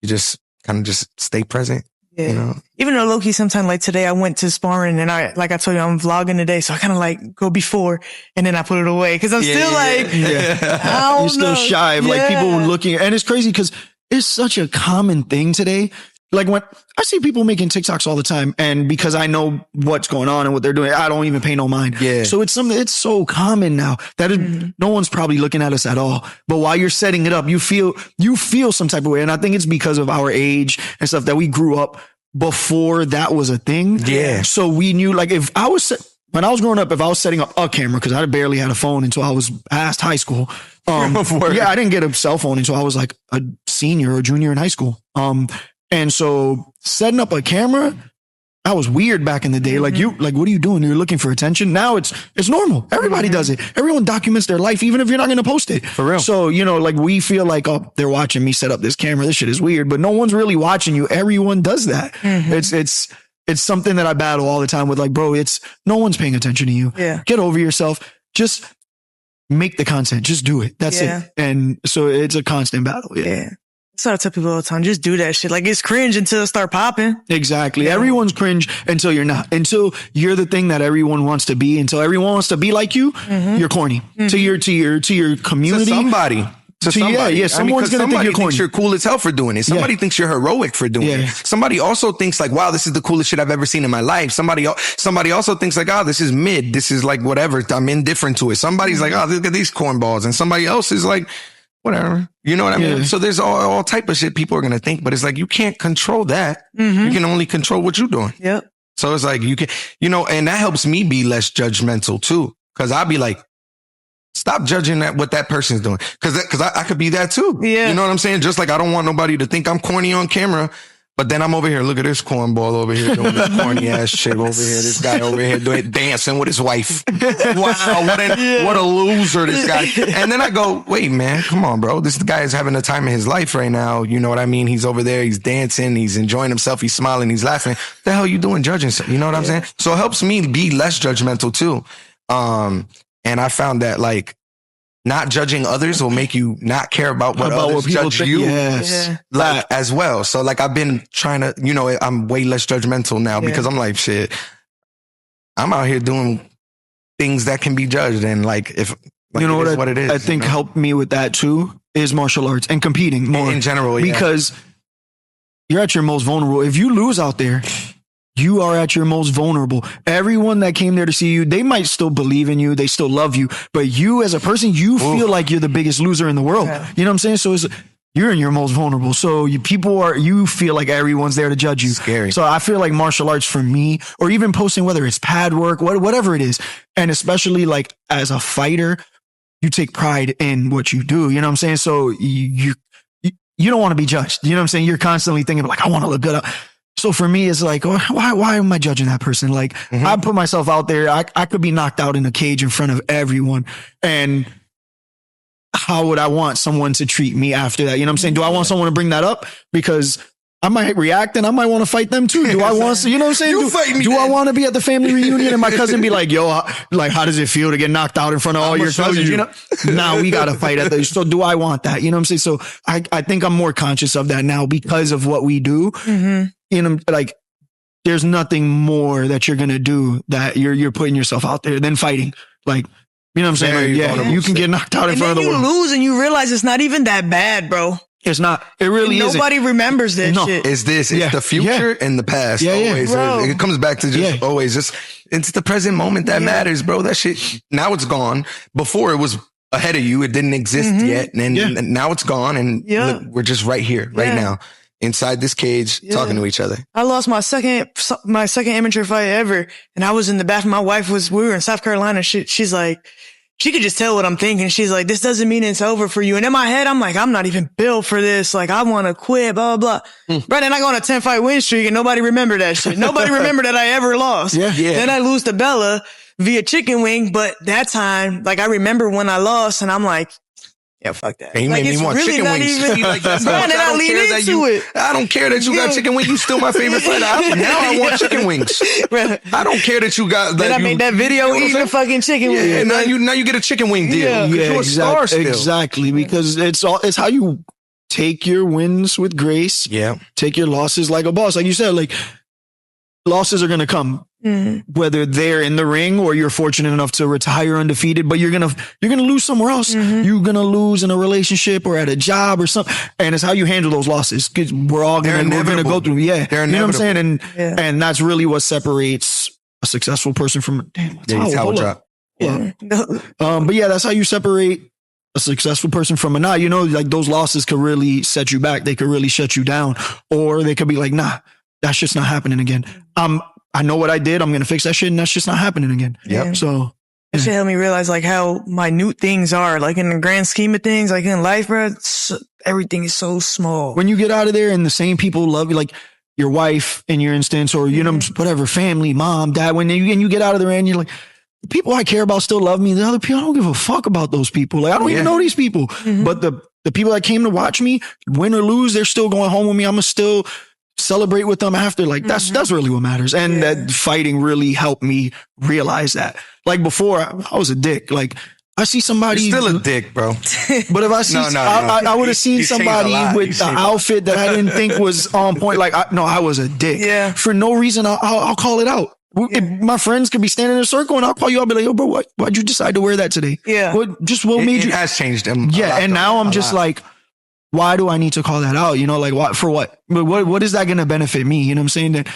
you just kind of just stay present. Yeah. You know? Even though low-key sometimes like today I went to sparring and I told you, I'm vlogging today. So I kind of like go before and then I put it away. Cause I'm still I don't You're still know. shy of like people looking. And it's crazy because it's such a common thing today. Like when I see people making TikToks all the time, and because I know what's going on and what they're doing, I don't even pay no mind. Yeah. So it's something, it's so common now that no one's probably looking at us at all. But while you're setting it up, you feel some type of way. And I think it's because of our age and stuff that we grew up before that was a thing. Yeah. So we knew, like, when I was growing up, if I was setting up a camera, because I barely had a phone until I was past high school. I didn't get a cell phone until I was like a senior or junior in high school. And so setting up a camera, that was weird back in the day. Like what are you doing? You're looking for attention. Now it's normal. Everybody does it. Everyone documents their life, even if you're not going to post it. For real. So, like we feel like, oh, they're watching me set up this camera. This shit is weird, but no one's really watching you. Everyone does that. It's something that I battle all the time with, like, bro, no one's paying attention to you. Yeah. Get over yourself. Just make the content. Just do it. That's it. And so it's a constant battle. Yeah. That's what I tell people all the time. Just do that shit. Like, it's cringe until it start popping. Exactly. Yeah. Everyone's cringe until you're not. Until you're the thing that everyone wants to be. Until everyone wants to be like you, you're corny. To your community. To somebody. Someone's gonna think you're corny. Thinks you're cool as hell for doing it. Somebody thinks you're heroic for doing it. Somebody also thinks like, wow, this is the coolest shit I've ever seen in my life. Somebody also thinks like, oh, this is mid. This is like whatever. I'm indifferent to it. Somebody's like, oh, look at these cornballs. And somebody else is like, whatever. You know what I mean? So there's all type of shit people are going to think, but it's like, you can't control that. You can only control what you're doing. Yep. So it's like, you can, and that helps me be less judgmental too. Cause I'll be like, stop judging what that person's doing. Cause I could be that too. Yeah. You know what I'm saying? Just like I don't want nobody to think I'm corny on camera, but then I'm over here. Look at this cornball over here doing this corny ass shit over here. This guy over here dancing with his wife. Wow. What a loser this guy. And then I go, wait, man, come on, bro. This guy is having the time of his life right now. You know what I mean? He's over there. He's dancing. He's enjoying himself. He's smiling. He's laughing. The hell you doing judging? You know what I'm saying? So it helps me be less judgmental too. And I found that like not judging others will make you not care about what others people judge think. you Like as well. So like I've been trying to, I'm way less judgmental now because I'm like, shit, I'm out here doing things that can be judged. And like, if like, what it is, I think helped me with that too is martial arts and competing more in general. Because you're at your most vulnerable. If you lose out there, you are at your most vulnerable. Everyone that came there to see you, they might still believe in you. They still love you. But you as a person, you feel like you're the biggest loser in the world. Yeah. You know what I'm saying? So you're in your most vulnerable. So you feel like everyone's there to judge you. Scary. So I feel like martial arts for me, or even posting, whether it's pad work, whatever it is. And especially like as a fighter, you take pride in what you do. You know what I'm saying? So you don't want to be judged. You know what I'm saying? You're constantly thinking like, I want to look good. So for me, it's like, why am I judging that person? Like, I put myself out there. I could be knocked out in a cage in front of everyone. And how would I want someone to treat me after that? You know what I'm saying? Do I want someone to bring that up? Because I might react and I might want to fight them too. Do I want to, you know what I'm saying? Do I want to be at the family reunion and my cousin be like, yo, like, how does it feel to get knocked out in front of all your cousins? You know, now we got to fight at the, so do I want that? You know what I'm saying? So I think I'm more conscious of that now because of what we do. Like, there's nothing more that you're going to do that you're putting yourself out there than fighting. Like, you know what I'm saying? Like, you can get knocked out in front of the world. You lose and you realize it's not even that bad, bro. It's not. It really isn't. Nobody remembers that shit. It's the future and the past. Always. It comes back to just always it's the present moment that matters, bro. That shit, now it's gone. Before it was ahead of you. It didn't exist yet. And now it's gone. And look, we're just right here, right now. Inside this cage, talking to each other. I lost my second amateur fight ever. And I was in the bathroom. We were in South Carolina. She's like, she could just tell what I'm thinking. She's like, this doesn't mean it's over for you. And in my head, I'm like, I'm not even built for this. Like, I want to quit, blah, blah, blah. Right. Then I go on a 10-fight win streak and nobody remembered that shit. Nobody remembered that I ever lost. Then I lose to Bella via chicken wing. But that time, like, I remember when I lost and I'm like, yeah, fuck that. And you made me want chicken wings. I don't care that you got chicken wings. You still my favorite fighter. Now I want chicken wings. I don't care that you got. Then I made that video eating a fucking chicken wing. And now you get a chicken wing deal. You're a star still. Exactly, because it's how you take your wins with grace. Yeah. Take your losses like a boss. Like you said, like losses are going to come, whether they're in the ring or you're fortunate enough to retire undefeated, but you're going to lose somewhere else. You're going to lose in a relationship or at a job or something. And it's how you handle those losses. Cause we're all going to go through. Yeah. They're you know what I'm saying? Yeah. And that's really what separates a successful person from, Towel drop. Yeah. But yeah, that's how you separate a successful person from a nah. You know, like those losses could really set you back. They could really shut you down, or they could be like, nah, that shit's not happening again. I know what I did. I'm going to fix that shit and that's just not happening again. Yep. So that shit helped me realize like how minute things are, like in the grand scheme of things, like in life, bro, everything is so small. when you get out of there and the same people love you, like your wife in your instance, or, you know, whatever, family, mom, dad, when you get out of there and you're like, the people I care about still love me. The other people, I don't give a fuck about those people. Like, I don't even know these people, but the people that came to watch me, win or lose, they're still going home with me. I'm gonna still celebrate with them after. Like that's really what matters. And that fighting really helped me realize that. Like before, I was a dick. Like I see somebody You're still a dick, bro. But if I see, I would have seen He's changed a somebody lot. with He's the changed a lot. outfit that I didn't think was on point. Like I was a dick. Yeah. For no reason, I'll call it out. If my friends could be standing in a circle and I'll call you. I'll be like, yo, bro, why'd you decide to wear that today? Yeah. What made It you? has changed him. Yeah. And now I'm just like, why do I need to call that out? You know, like what, for what? But what is that going to benefit me? You know what I'm saying? That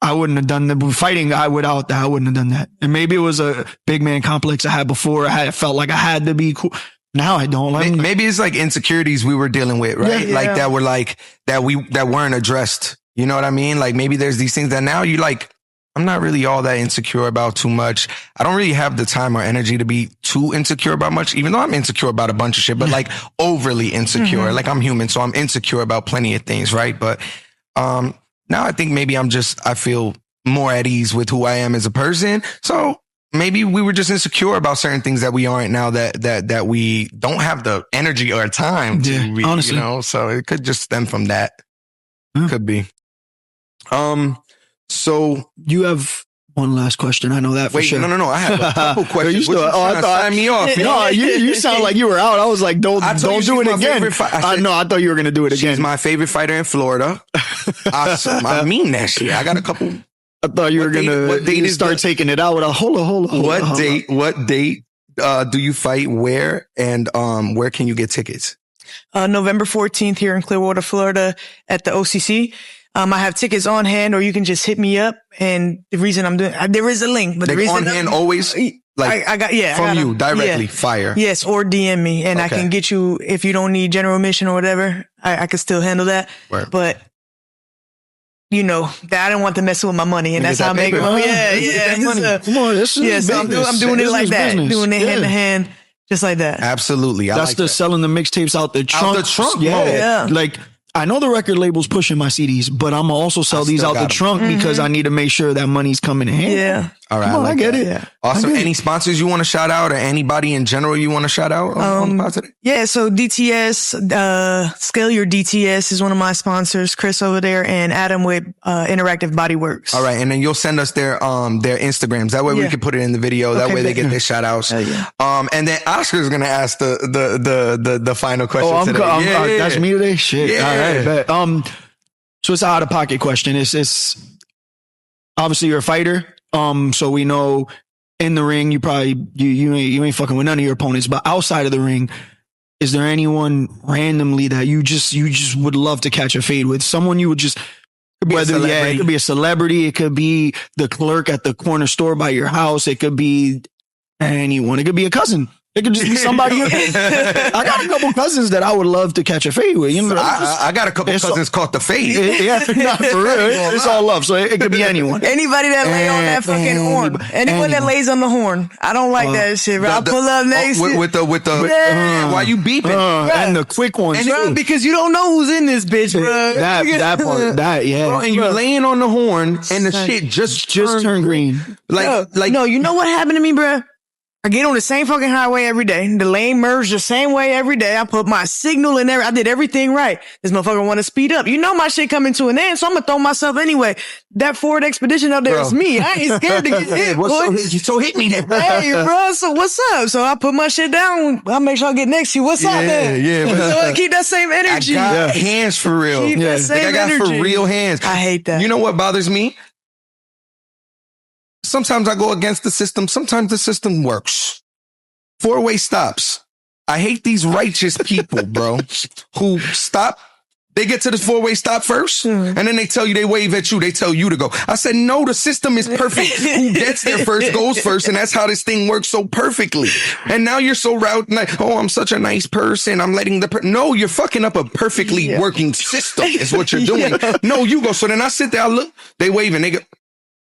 I wouldn't have done that. Fighting, I wouldn't have done that. And maybe it was a big man complex I had before. I felt like I had to be cool. Now I don't. Like, Maybe it's like insecurities we were dealing with, right? Yeah. Like that were like, that weren't addressed. You know what I mean? Like maybe there's these things that now you like, I'm not really all that insecure about too much. I don't really have the time or energy to be too insecure about much, even though I'm insecure about a bunch of shit, but like overly insecure. Like I'm human, so I'm insecure about plenty of things, right? But now I think maybe I feel more at ease with who I am as a person. So maybe we were just insecure about certain things that we aren't now that we don't have the energy or time to honestly. you know, so it could just stem from that. Could be. So you have one last question. I know that for sure. No. I have a couple questions. I thought sign me off. No, you sound like you were out. I was like, don't do it again. I thought you were gonna do it again. She's my favorite fighter in Florida. I mean that shit. I got a couple. I thought you were gonna start taking it out with a hold on. What date do you fight? Where and where can you get tickets? November 14th here in Clearwater, Florida at the OCC. I have tickets on hand, or you can just hit me up. And the reason I'm doing, there is a link, but the reason on hand always, like I got from you directly, fire. Yes, or DM me, and I can get you if you don't need general admission or whatever. I can still handle that. Word. But you know that I don't want to mess with my money, and that's how I make it. Come on, this is so I'm doing it like that, doing it hand to hand, just like that. Absolutely, that's the selling the mixtapes out the trunk. Out the trunk, yeah. Like. I know the record label's pushing my CDs, but I'm also sell these out the trunk because I need to make sure that money's coming in hand. Yeah. All right. I get it. Yeah. Awesome. Any sponsors you want to shout out, or anybody in general you want to shout out on the pod today? Yeah. So DTS, Scale Your DTS is one of my sponsors, Chris over there, and Adam with Interactive Body Works. All right. And then you'll send us their Instagrams. That way we can put it in the video. That way they get their shout outs. Yeah. And then Oscar's going to ask the final question today. That's me today? Shit. Yeah. All right. Bet. So it's an out of pocket question. It's obviously you're a fighter. So we know in the ring, you probably, you ain't fucking with none of your opponents, but outside of the ring, is there anyone randomly that you just would love to catch a fade with? Someone you would just, it could be a celebrity. It could be the clerk at the corner store by your house. It could be anyone. It could be a cousin. It could just be somebody. I got a couple cousins that I would love to catch a fade with. You know, I got a couple cousins caught the fade. Yeah, not for real. It's all love. So it could be anyone. Anybody that lay on that fucking horn. Anyone that lays on the horn. I don't like that shit, bro. I'll pull up next. With the why you beeping? And the quick ones. Bro, because you don't know who's in this bitch, bro. That part, yeah. Bro, and you laying on the horn and the shit just turned green. No, you know what happened to me, bro? I get on the same fucking highway every day. The lane merged the same way every day. I put my signal in there. I did everything right. This motherfucker want to speed up. You know my shit coming to an end, so I'm gonna throw myself anyway. That Ford Expedition out there is me. I ain't scared to get hit, boy. So hit me then. Hey, bro, so what's up? So I put my shit down. I'll make sure I get next to you. What's up, man? Yeah, So I keep that same energy. I got hands for real. Keep that same I got energy. for real hands. I hate that. You know what bothers me? Sometimes I go against the system. Sometimes the system works. 4-way stops. I hate these righteous people, bro, who stop. They get to the 4-way stop first, and then they tell you, they wave at you. They tell you to go. I said, no, the system is perfect. Who gets there first goes first, and that's how this thing works so perfectly. And now you're so like, oh, I'm such a nice person. I'm letting no, you're fucking up a perfectly working system is what you're doing. No, you go. So then I sit there, I look, they waving, they go.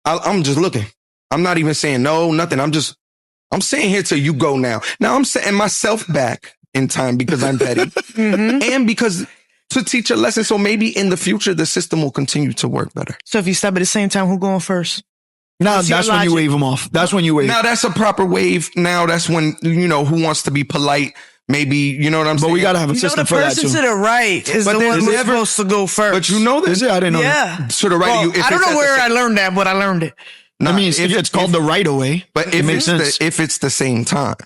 I'm just looking. I'm not even saying no, nothing. I'm sitting here till you go now. Now I'm setting myself back in time because I'm petty and because to teach a lesson. So maybe in the future, the system will continue to work better. So if you stop at the same time, who going first? No, that's when you wave them off. That's when you wave. Now that's a proper wave. Now that's when, you know, who wants to be polite. Maybe, you know what I'm saying? But we got to have a system for that too. The person to the right is the one who's supposed to go first. But you know this? I didn't know that. Yeah. To the right. Well, I don't know where I learned that, but I learned it. Nah, I mean, it's called the right of way. But if it's the same time,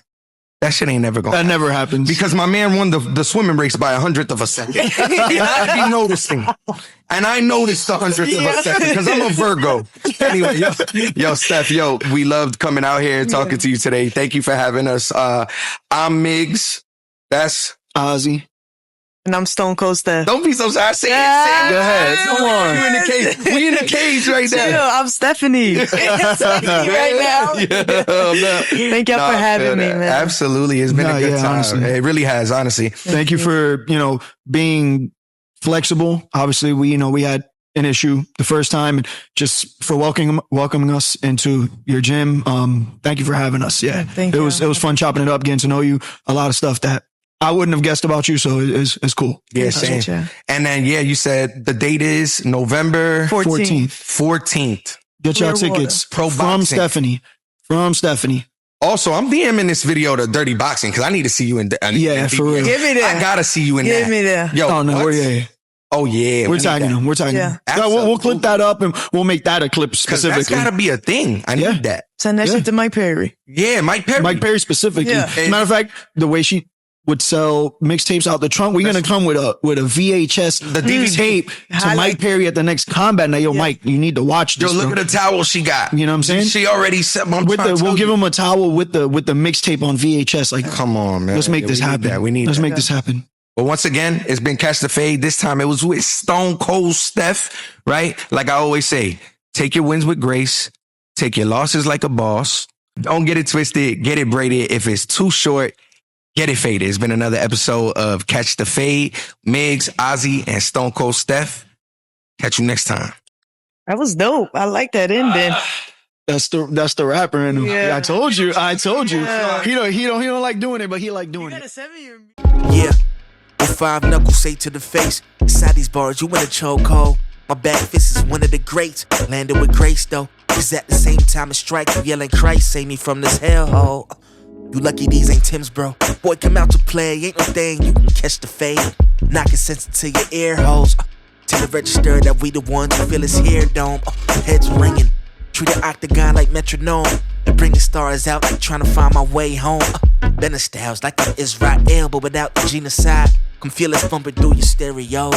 that shit ain't never going. That never happens because my man won the swimming race by 100th of a second. I be noticing, and I noticed the 100th of a second because I'm a Virgo. Anyway, yo, Steph, we loved coming out here and talking to you today. Thank you for having us. I'm Miggs. That's Ozzy. And I'm StoneCold Steph. Don't be so shy. Say it. Go ahead. Come on. You in the cage. We in the cage right now. I'm Stephanie. right now. Thank y'all for having me, man. Absolutely. It's been a good time. Honestly. It really has, honestly. Thank you for, being flexible. Obviously, we had an issue the first time, and just for welcoming us into your gym. Thank you for having us. Yeah. Thank you. It was fun chopping it up, getting to know you. A lot of stuff that I wouldn't have guessed about you, so it's cool. Yeah, same. And then, you said the date is November 14th. Get your tickets from Stephanie. Also, I'm DMing this video to Dirty Boxing because I need to see you in. For real. Give me that. I gotta see you in that. Give me that. Yo, oh no, we're tagging him. We're tagging him. We'll clip that up and we'll make that a clip specifically. That's gotta be a thing. I need that. Send that shit to Mike Perry. Yeah, Mike Perry. Mike Perry specifically. Yeah. As a matter of fact, the way she would sell mixtapes out the trunk, we're gonna come with a VHS the DVD tape to Mike Perry at the next combat night. Yo, Mike, you need to watch this. Yo, look at the towel she got. You know what I'm saying? She already set my. We'll give him a towel with the mixtape on VHS. Like, come on, man. Let's make this happen. Let's make this happen. But once again, it's been Catch the Fade. This time it was with StoneCold Steph, right? Like I always say, take your wins with grace. Take your losses like a boss. Don't get it twisted. Get it braided. If it's too short, get it faded. It's been another episode of Catch the Fade. Miggs, Ozzy, and StoneCold Steph. Catch you next time. That was dope. I like that ending. That's the rapper in him. Yeah. I told you. Yeah. He don't like doing it, but he like doing it. Yeah. With 5 knuckles say to the face. Inside these bars, you in a chokehold. My back fist is one of the greats. Landed with grace though. Cause at the same time it strike you yelling Christ, save me from this hellhole. You lucky these ain't Tim's, bro. Boy, come out to play, ain't no thing. You can catch the fade. Knocking sense into your ear holes. Tell the register that we the ones who feel his hair dome. Heads ringing. Treat the octagon like metronome. And bring the stars out like trying to find my way home. Been a styles like I'm Israel, but without the genocide. Come feel us bumping through your stereo.